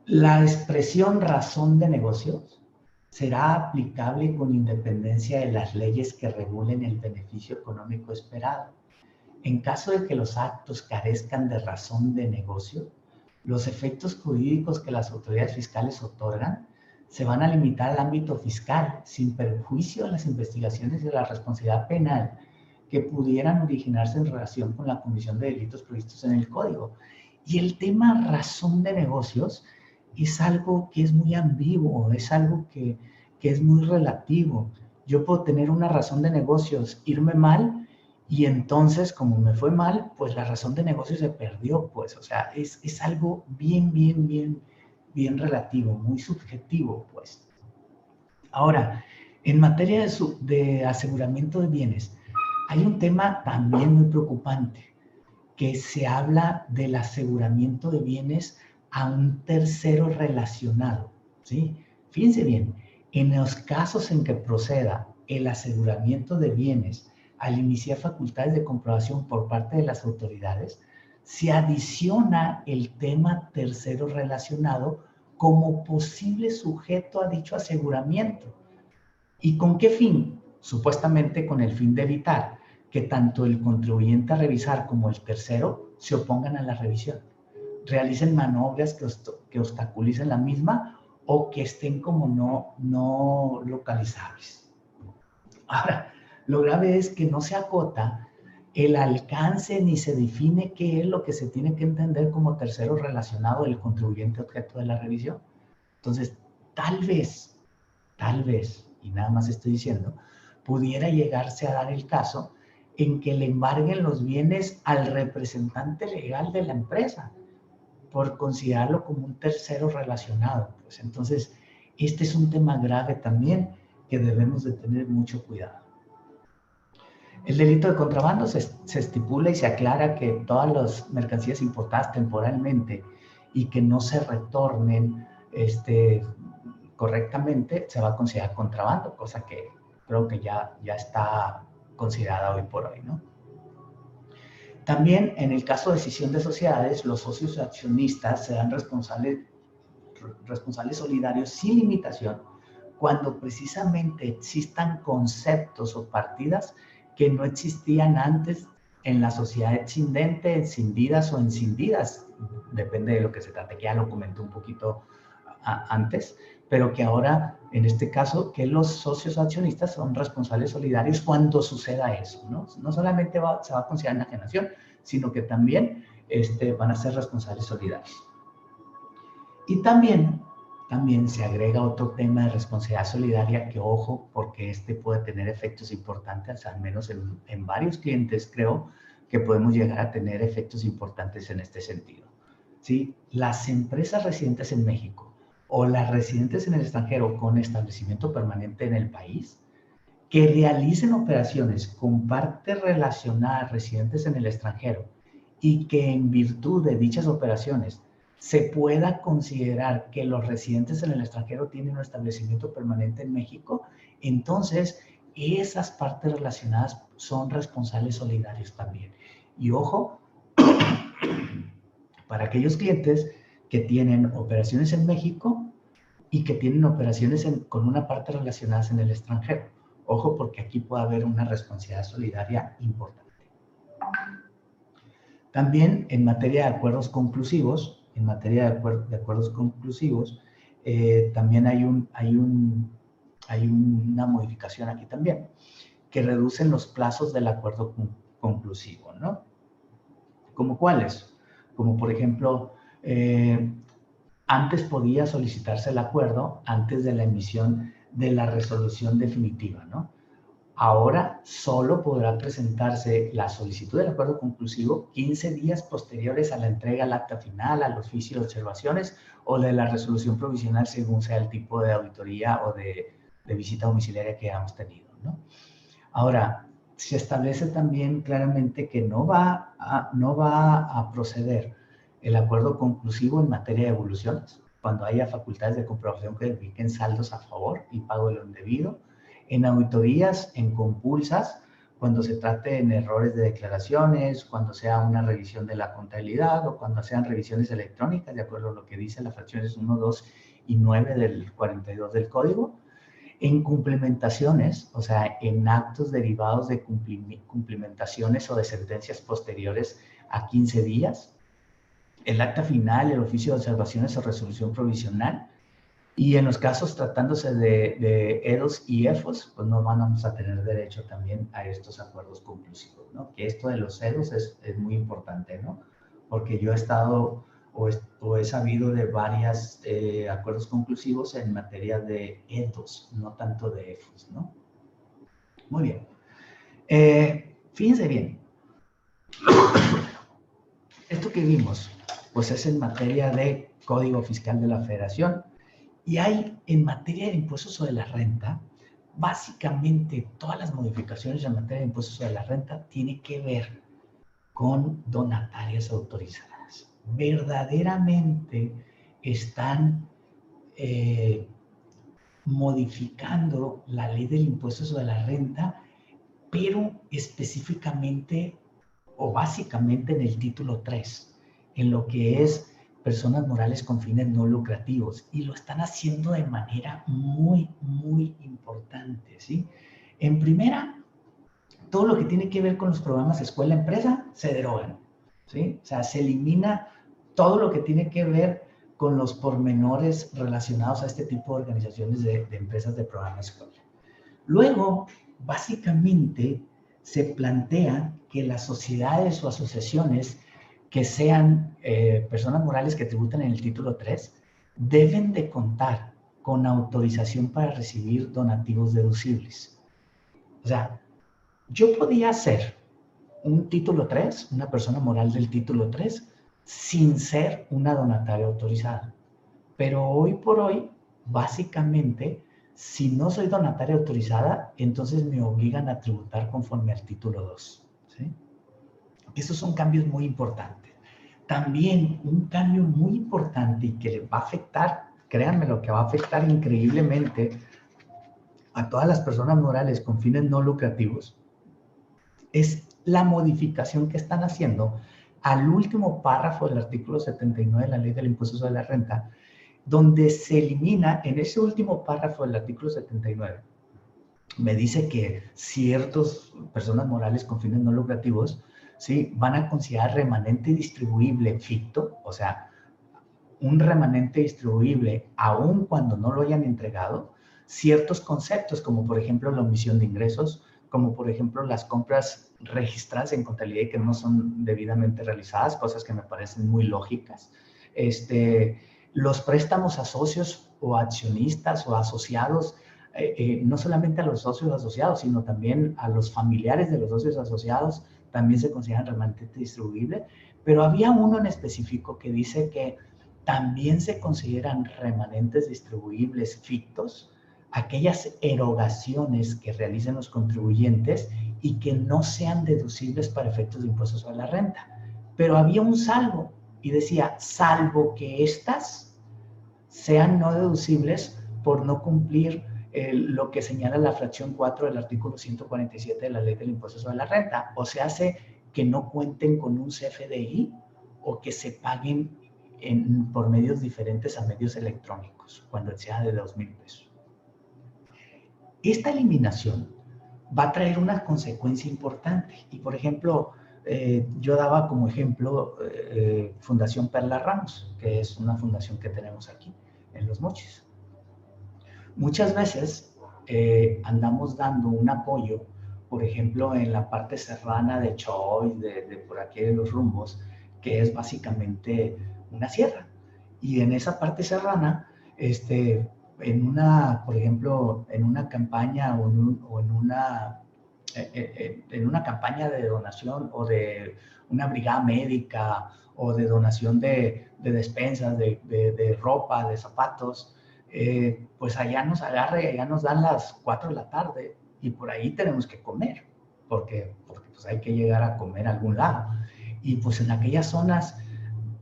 la expresión razón de negocios será aplicable con independencia de las leyes que regulen el beneficio económico esperado. En caso de que los actos carezcan de razón de negocio, los efectos jurídicos que las autoridades fiscales otorgan se van a limitar al ámbito fiscal, sin perjuicio de las investigaciones y de la responsabilidad penal que pudieran originarse en relación con la comisión de delitos previstos en el Código. Y el tema razón de negocios es algo que es muy ambiguo, es algo que es muy relativo. Yo puedo tener una razón de negocios, irme mal, y entonces, como me fue mal, pues la razón de negocios se perdió, pues, o sea, es algo bien relativo, muy subjetivo, pues. Ahora, en materia de aseguramiento de bienes, hay un tema también muy preocupante, que se habla del aseguramiento de bienes a un tercero relacionado, ¿sí? Fíjense bien, en los casos en que proceda el aseguramiento de bienes al iniciar facultades de comprobación por parte de las autoridades, se adiciona el tema tercero relacionado como posible sujeto a dicho aseguramiento. ¿Y con qué fin? Supuestamente con el fin de evitar que tanto el contribuyente a revisar como el tercero se opongan a la revisión, realicen maniobras que obstaculicen la misma o que estén como no localizables. Ahora, lo grave es que no se acota el alcance ni se define qué es lo que se tiene que entender como tercero relacionado del contribuyente objeto de la revisión. Entonces, tal vez, y nada más estoy diciendo, pudiera llegarse a dar el caso en que le embarguen los bienes al representante legal de la empresa por considerarlo como un tercero relacionado. Pues entonces, este es un tema grave también que debemos de tener mucho cuidado. El delito de contrabando se estipula y se aclara que todas las mercancías importadas temporalmente y que no se retornen correctamente se va a considerar contrabando, cosa que creo que ya está considerada hoy por hoy, ¿no? También en el caso de escisión de sociedades, los socios accionistas serán responsables solidarios sin limitación cuando precisamente existan conceptos o partidas que no existían antes en la sociedad excindente, escindidas o escindidas, depende de lo que se trate, que ya lo comenté un poquito antes, pero que ahora, en este caso, que los socios accionistas son responsables solidarios cuando suceda eso, ¿no? No solamente se va a considerar enajenación, sino que también van a ser responsables solidarios. Y también se agrega otro tema de responsabilidad solidaria que, ojo, porque puede tener efectos importantes, al menos en varios clientes creo que podemos llegar a tener efectos importantes en este sentido. ¿Sí? Las empresas residentes en México o las residentes en el extranjero con establecimiento permanente en el país que realicen operaciones con partes relacionadas residentes en el extranjero y que en virtud de dichas operaciones se pueda considerar que los residentes en el extranjero tienen un establecimiento permanente en México, entonces esas partes relacionadas son responsables solidarios también. Y ojo, para aquellos clientes que tienen operaciones en México y que tienen operaciones con una parte relacionadas en el extranjero. Ojo, porque aquí puede haber una responsabilidad solidaria importante. También en materia de acuerdos conclusivos, también hay una modificación aquí también, que reducen los plazos del acuerdo conclusivo, ¿no? ¿Como cuáles? Como por ejemplo, antes podía solicitarse el acuerdo antes de la emisión de la resolución definitiva, ¿no? Ahora solo podrá presentarse la solicitud del acuerdo conclusivo 15 días posteriores a la entrega al acta final, al oficio de observaciones o de la resolución provisional según sea el tipo de auditoría o de visita domiciliaria que hayamos tenido, ¿no? Ahora, se establece también claramente que no va a proceder el acuerdo conclusivo en materia de evoluciones, cuando haya facultades de comprobación que verifiquen saldos a favor y pago de lo indebido, en auditorías, en compulsas, cuando se trate en errores de declaraciones, cuando sea una revisión de la contabilidad o cuando sean revisiones electrónicas, de acuerdo a lo que dice las fracciones 1, 2 y 9 del 42 del Código, en cumplimentaciones, o sea, en actos derivados de cumplimentaciones o de sentencias posteriores a 15 días, el acta final, el oficio de observaciones o resolución provisional, y en los casos tratándose de EDOS y EFOS, pues no vamos a tener derecho también a estos acuerdos conclusivos, ¿no? Que esto de los EDOS es muy importante, ¿no? Porque yo he estado o he sabido de varios acuerdos conclusivos en materia de EDOS, no tanto de EFOS, ¿no? Muy bien. Fíjense bien. Esto que vimos, pues es en materia de Código Fiscal de la Federación. Y hay, en materia de impuestos sobre la renta, básicamente todas las modificaciones en materia de impuestos sobre la renta tienen que ver con donatarias autorizadas. Verdaderamente están modificando la ley del impuesto sobre la renta, pero específicamente o básicamente en el título 3, en lo que es personas morales con fines no lucrativos, y lo están haciendo de manera muy, muy importante, ¿sí? En primera, todo lo que tiene que ver con los programas escuela-empresa se derogan, ¿sí? O sea, se elimina todo lo que tiene que ver con los pormenores relacionados a este tipo de organizaciones de empresas de programa escuela. Luego, básicamente, se plantea que las sociedades o asociaciones que sean personas morales que tributan en el título 3 deben de contar con autorización para recibir donativos deducibles. O sea, yo podía ser un título 3, una persona moral del título 3, sin ser una donataria autorizada. Pero hoy por hoy, básicamente, si no soy donataria autorizada, entonces me obligan a tributar conforme al título 2. ¿Sí? Esos son cambios muy importantes. También un cambio muy importante y que le va a afectar, créanme, lo que va a afectar increíblemente a todas las personas morales con fines no lucrativos, es la modificación que están haciendo al último párrafo del artículo 79 de la Ley del Impuesto sobre la Renta, donde se elimina, en ese último párrafo del artículo 79, me dice que ciertas personas morales con fines no lucrativos, ¿sí?, van a considerar remanente distribuible ficto, o sea, un remanente distribuible aun cuando no lo hayan entregado, ciertos conceptos como por ejemplo la omisión de ingresos, como por ejemplo las compras registradas en contabilidad y que no son debidamente realizadas, cosas que me parecen muy lógicas, los préstamos a socios o accionistas o asociados, no solamente a los socios asociados, sino también a los familiares de los socios asociados, también se consideran remanente distribuible, pero había uno en específico que dice que también se consideran remanentes distribuibles fictos aquellas erogaciones que realicen los contribuyentes y que no sean deducibles para efectos de impuestos sobre la renta. Pero había un salvo y decía, salvo que estas sean no deducibles por no cumplir lo que señala la fracción 4 del artículo 147 de la Ley del Impuesto sobre la Renta. O sea, hace que no cuenten con un CFDI o que se paguen por medios diferentes a medios electrónicos, cuando sea de 2,000 pesos. Esta eliminación va a traer una consecuencia importante. Y, por ejemplo, yo daba como ejemplo Fundación Perla Ramos, que es una fundación que tenemos aquí en Los Mochis. Muchas veces andamos dando un apoyo, por ejemplo, en la parte serrana de Choy, de por aquí de los rumbos, que es básicamente una sierra. Y en esa parte serrana, por ejemplo, en una campaña o en en una campaña de donación o de una brigada médica o de donación de despensas, de ropa, de zapatos, pues allá nos agarra y allá nos dan las 4 de la tarde y por ahí tenemos que comer, porque pues hay que llegar a comer a algún lado. Y pues en aquellas zonas,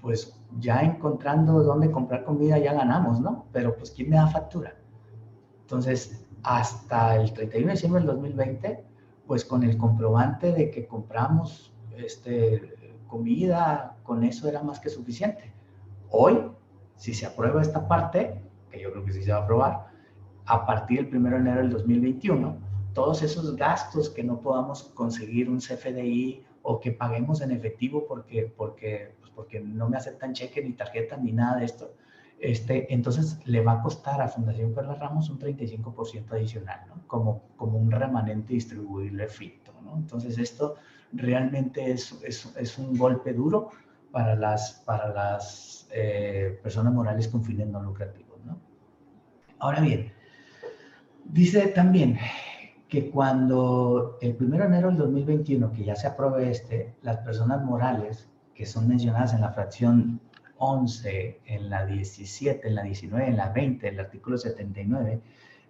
pues ya encontrando dónde comprar comida ya ganamos, ¿no? Pero pues ¿quién me da factura? Entonces, hasta el 31 de diciembre del 2020, pues con el comprobante de que compramos comida, con eso era más que suficiente. Hoy, si se aprueba esta parte, que yo creo que sí se va a aprobar, a partir del 1 de enero del 2021, todos esos gastos que no podamos conseguir un CFDI o que paguemos en efectivo porque no me aceptan cheque ni tarjeta ni nada de esto, entonces le va a costar a Fundación Perla Ramos un 35% adicional, ¿no? Como un remanente distribuible frito, ¿no? Entonces esto realmente es un golpe duro para las personas morales con fines no lucrativos, ¿no? Ahora bien, dice también que cuando el 1 de enero del 2021, que ya se apruebe las personas morales que son mencionadas en la fracción 11, en la 17, en la 19, en la 20, el artículo 79,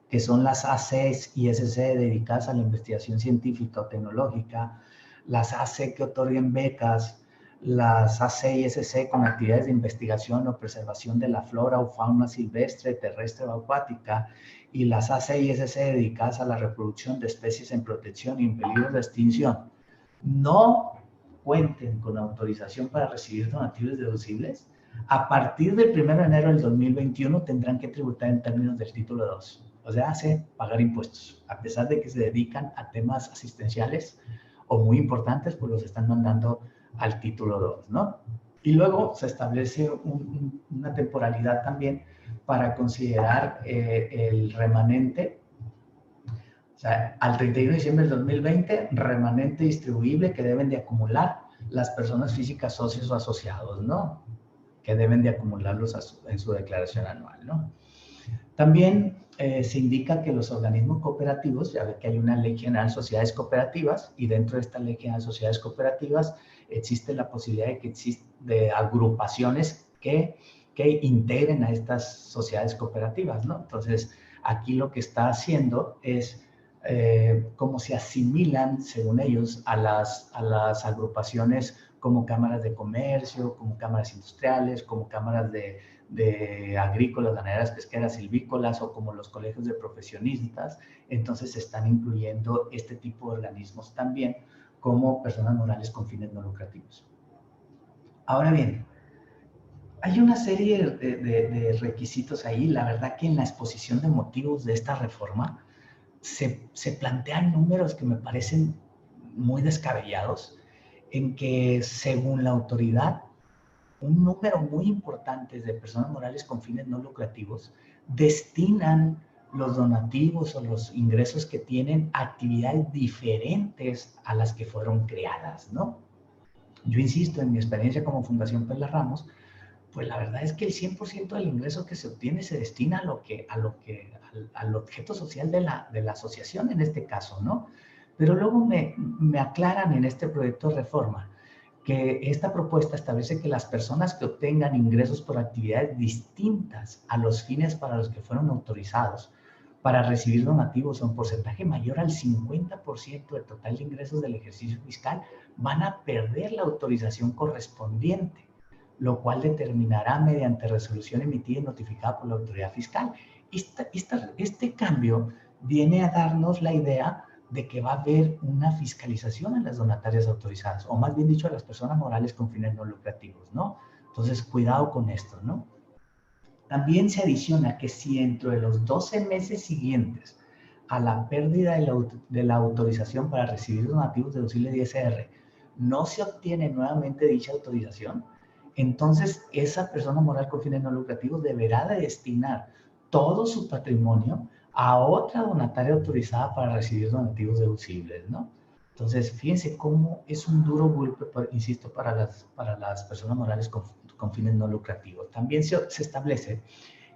que son las ACs y SC dedicadas a la investigación científica o tecnológica, las AC que otorguen becas, las AC y SC con actividades de investigación o preservación de la flora o fauna silvestre, terrestre o acuática, y las AC y SC dedicadas a la reproducción de especies en protección y en peligro de extinción, no cuenten con autorización para recibir donativos deducibles, a partir del 1 de enero del 2021 tendrán que tributar en términos del título 2. O sea, hace pagar impuestos. A pesar de que se dedican a temas asistenciales o muy importantes, pues los están mandando al título 2, ¿no? Y luego se establece una temporalidad también para considerar el remanente. O sea, al 31 de diciembre del 2020, remanente distribuible que deben de acumular las personas físicas, socios o asociados, ¿no? Que deben de acumularlos en su declaración anual, ¿no? También se indica que los organismos cooperativos, ya ve que hay una Ley General de Sociedades Cooperativas, y dentro de esta Ley General de Sociedades Cooperativas existe la posibilidad de agrupaciones que integren a estas sociedades cooperativas, ¿no? Entonces, aquí lo que está haciendo es cómo se asimilan, según ellos, a las agrupaciones como cámaras de comercio, como cámaras industriales, como cámaras de agrícolas, ganaderas, pesqueras, silvícolas o como los colegios de profesionistas. Entonces se están incluyendo este tipo de organismos también como personas morales con fines no lucrativos. Ahora bien, hay una serie de requisitos ahí. La verdad que en la exposición de motivos de esta reforma se plantean números que me parecen muy descabellados, en que según la autoridad, un número muy importante de personas morales con fines no lucrativos destinan los donativos o los ingresos que tienen a actividades diferentes a las que fueron creadas, ¿no? Yo insisto, en mi experiencia como Fundación Perla Ramos, pues la verdad es que el 100% del ingreso que se obtiene se destina al objeto social de la asociación en este caso, ¿no? Pero luego me aclaran en este proyecto de reforma que esta propuesta establece que las personas que obtengan ingresos por actividades distintas a los fines para los que fueron autorizados para recibir donativos a un porcentaje mayor al 50% del total de ingresos del ejercicio fiscal van a perder la autorización correspondiente, lo cual determinará mediante resolución emitida y notificada por la autoridad fiscal. Este cambio viene a darnos la idea de que va a haber una fiscalización en las donatarias autorizadas, o más bien dicho, a las personas morales con fines no lucrativos, ¿no? Entonces, cuidado con esto, ¿no? También se adiciona que si dentro de los 12 meses siguientes a la pérdida de la autorización para recibir donativos deducibles de ISR no se obtiene nuevamente dicha autorización, entonces esa persona moral con fines no lucrativos deberá de destinar todo su patrimonio a otra donataria autorizada para recibir donativos deducibles, ¿no? Entonces, fíjense cómo es un duro golpe, insisto, para las personas morales con fines no lucrativos. También se establece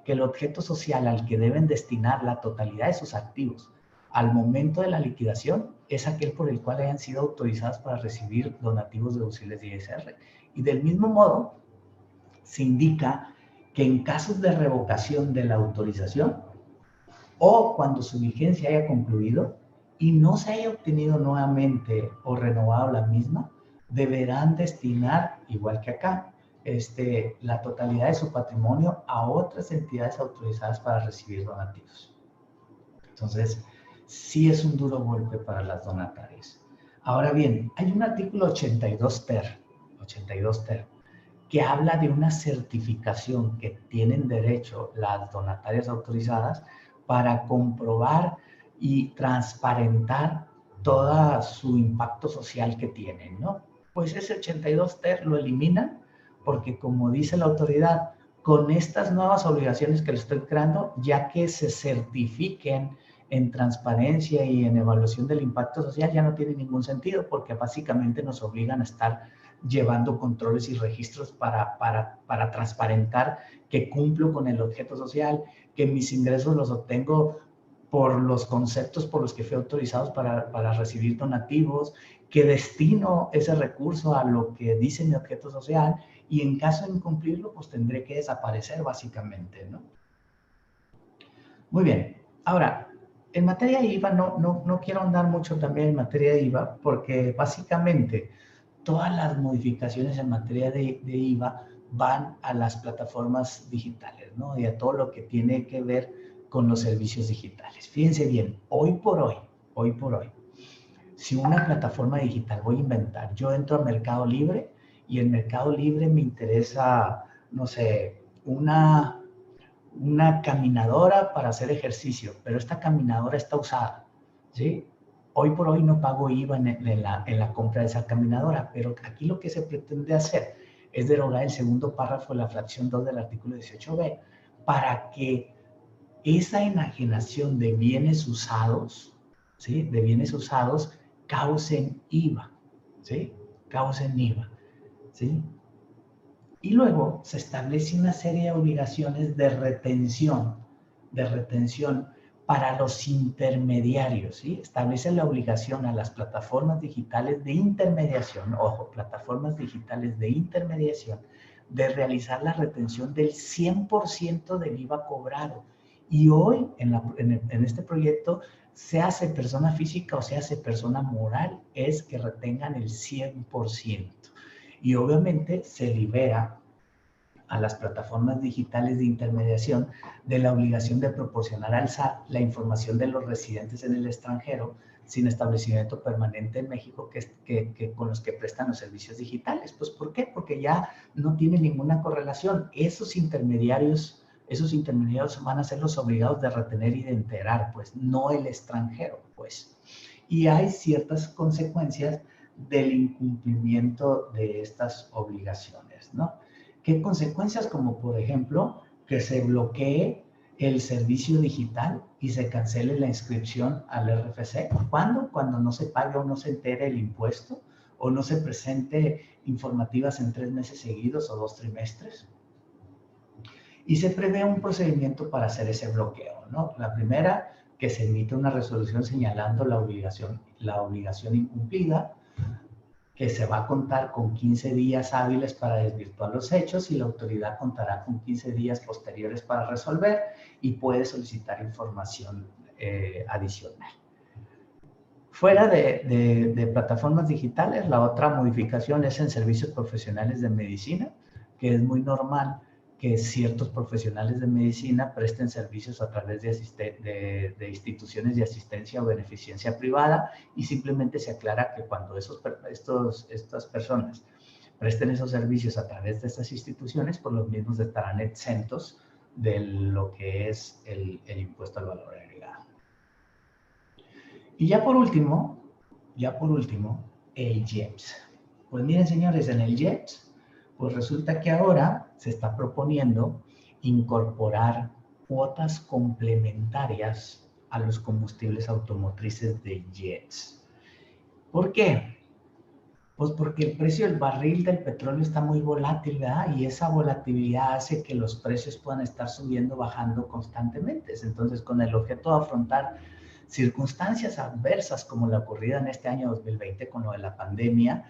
que el objeto social al que deben destinar la totalidad de sus activos al momento de la liquidación es aquel por el cual hayan sido autorizadas para recibir donativos deducibles de ISR. Y del mismo modo, se indica que en casos de revocación de la autorización o cuando su vigencia haya concluido y no se haya obtenido nuevamente o renovado la misma, deberán destinar, igual que acá, la totalidad de su patrimonio a otras entidades autorizadas para recibir donativos. Entonces, sí es un duro golpe para las donatarias. Ahora bien, hay un artículo 82 ter, que habla de una certificación que tienen derecho las donatarias autorizadas para comprobar y transparentar todo su impacto social que tienen, ¿no? Pues ese 82 ter lo eliminan porque, como dice la autoridad, con estas nuevas obligaciones que le estoy creando, ya que se certifiquen en transparencia y en evaluación del impacto social, ya no tiene ningún sentido, porque básicamente nos obligan a estar llevando controles y registros para transparentar que cumplo con el objeto social, que mis ingresos los obtengo por los conceptos por los que fui autorizados para recibir donativos, que destino ese recurso a lo que dice mi objeto social, y en caso de incumplirlo, pues tendré que desaparecer básicamente, ¿no? Muy bien. Ahora, en materia de IVA, no quiero andar mucho también en materia de IVA, porque básicamente todas las modificaciones en materia de IVA van a las plataformas digitales, ¿no? Y a todo lo que tiene que ver con los servicios digitales. Fíjense bien, hoy por hoy, si una plataforma digital, voy a inventar, yo entro a Mercado Libre y en Mercado Libre me interesa, no sé, una caminadora para hacer ejercicio, pero esta caminadora está usada, ¿sí? Hoy por hoy no pago IVA en la compra de esa caminadora, pero aquí lo que se pretende hacer es derogar el segundo párrafo de la fracción 2 del artículo 18b para que esa enajenación de bienes usados, ¿sí? De bienes usados causen IVA, ¿sí? Causen IVA, ¿sí? Y luego se establece una serie de obligaciones de retención para los intermediarios, ¿sí? Establece la obligación a las plataformas digitales de intermediación, ojo, plataformas digitales de intermediación, de realizar la retención del 100% del IVA cobrado. Y hoy, en este proyecto, se hace persona física o se hace persona moral, es que retengan el 100%. Y obviamente se libera a las plataformas digitales de intermediación de la obligación de proporcionar al SAT la información de los residentes en el extranjero sin establecimiento permanente en México con los que prestan los servicios digitales. Pues, ¿por qué? Porque ya no tiene ninguna correlación. Esos intermediarios van a ser los obligados de retener y de enterar, pues, no el extranjero, pues. Y hay ciertas consecuencias del incumplimiento de estas obligaciones, ¿no? ¿Qué consecuencias? Como por ejemplo, que se bloquee el servicio digital y se cancele la inscripción al RFC. ¿Cuándo? Cuando no se pague o no se entere el impuesto o no se presente informativas en 3 meses seguidos o 2 trimestres. Y se prevé un procedimiento para hacer ese bloqueo, ¿no? La primera, que se emite una resolución señalando la obligación incumplida, que se va a contar con 15 días hábiles para desvirtuar los hechos y la autoridad contará con 15 días posteriores para resolver y puede solicitar información adicional. Fuera de plataformas digitales, la otra modificación es en servicios profesionales de medicina, que es muy normal que ciertos profesionales de medicina presten servicios a través de instituciones de asistencia o beneficencia privada, y simplemente se aclara que cuando estas personas presten esos servicios a través de estas instituciones, pues los mismos estarán exentos de lo que es el impuesto al valor agregado. Y ya por último, el IEPS. Pues miren, señores, en el IEPS, pues resulta que ahora se está proponiendo incorporar cuotas complementarias a los combustibles automotrices de jets. ¿Por qué? Pues porque el precio del barril del petróleo está muy volátil, ¿verdad? Y esa volatilidad hace que los precios puedan estar subiendo, bajando constantemente. Entonces, con el objeto de afrontar circunstancias adversas como la ocurrida en este año 2020 con lo de la pandemia,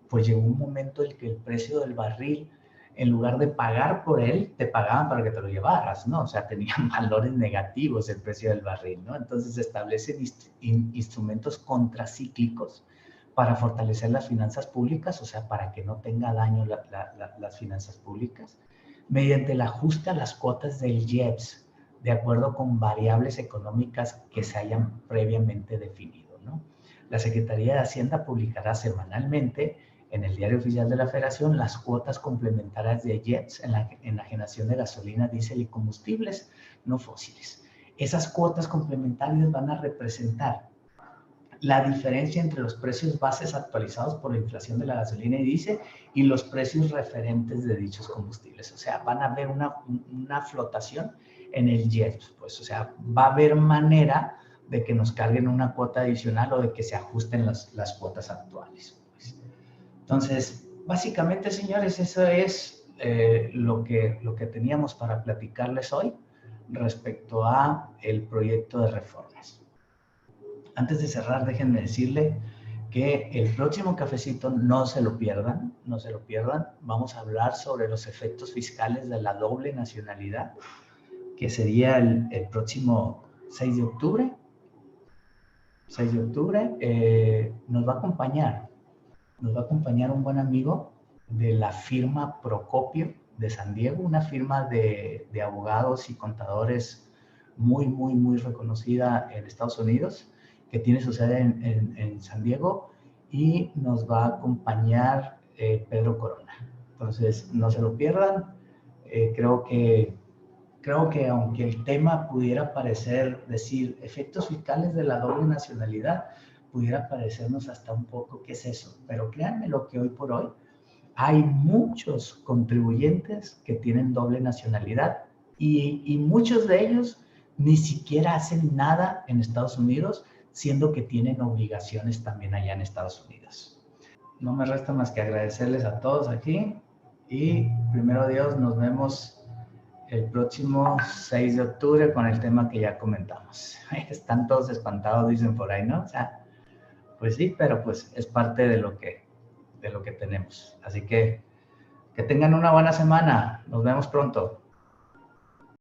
pues llegó un momento en que el precio del barril, en lugar de pagar por él, te pagaban para que te lo llevaras, ¿no? O sea, tenían valores negativos el precio del barril, ¿no? Entonces se establecen instrumentos contracíclicos para fortalecer las finanzas públicas, o sea, para que no tenga daño las finanzas públicas, mediante el ajuste a las cuotas del IEPS, de acuerdo con variables económicas que se hayan previamente definido, ¿no? La Secretaría de Hacienda publicará semanalmente en el Diario Oficial de la Federación las cuotas complementarias de IEPS en la enajenación de gasolina, diésel y combustibles no fósiles. Esas cuotas complementarias van a representar la diferencia entre los precios bases actualizados por la inflación de la gasolina y diésel y los precios referentes de dichos combustibles. O sea, van a haber una flotación en el IEPS, pues, o sea, va a haber manera de que nos carguen una cuota adicional o de que se ajusten las cuotas actuales. Pues. Entonces, básicamente, señores, eso es lo que teníamos para platicarles hoy respecto a el proyecto de reformas. Antes de cerrar, déjenme decirle que el próximo cafecito no se lo pierdan, no se lo pierdan. Vamos a hablar sobre los efectos fiscales de la doble nacionalidad, que sería el próximo 6 de octubre. 6 de octubre nos va a acompañar un buen amigo de la firma Procopio de San Diego, una firma de abogados y contadores muy reconocida en Estados Unidos, que tiene su sede en San Diego, y nos va a acompañar Pedro Corona. Entonces, no se lo pierdan. Creo que aunque el tema pudiera parecer, decir, efectos fiscales de la doble nacionalidad, pudiera parecernos hasta un poco, ¿qué es eso? Pero créanme lo que hoy por hoy hay muchos contribuyentes que tienen doble nacionalidad y muchos de ellos ni siquiera hacen nada en Estados Unidos, siendo que tienen obligaciones también allá en Estados Unidos. No me resta más que agradecerles a todos aquí y primero Dios, nos vemos el próximo 6 de octubre con el tema que ya comentamos. Están todos espantados, dicen por ahí, ¿no? O sea, pues sí, pero pues es parte de lo que tenemos. Así que tengan una buena semana. Nos vemos pronto.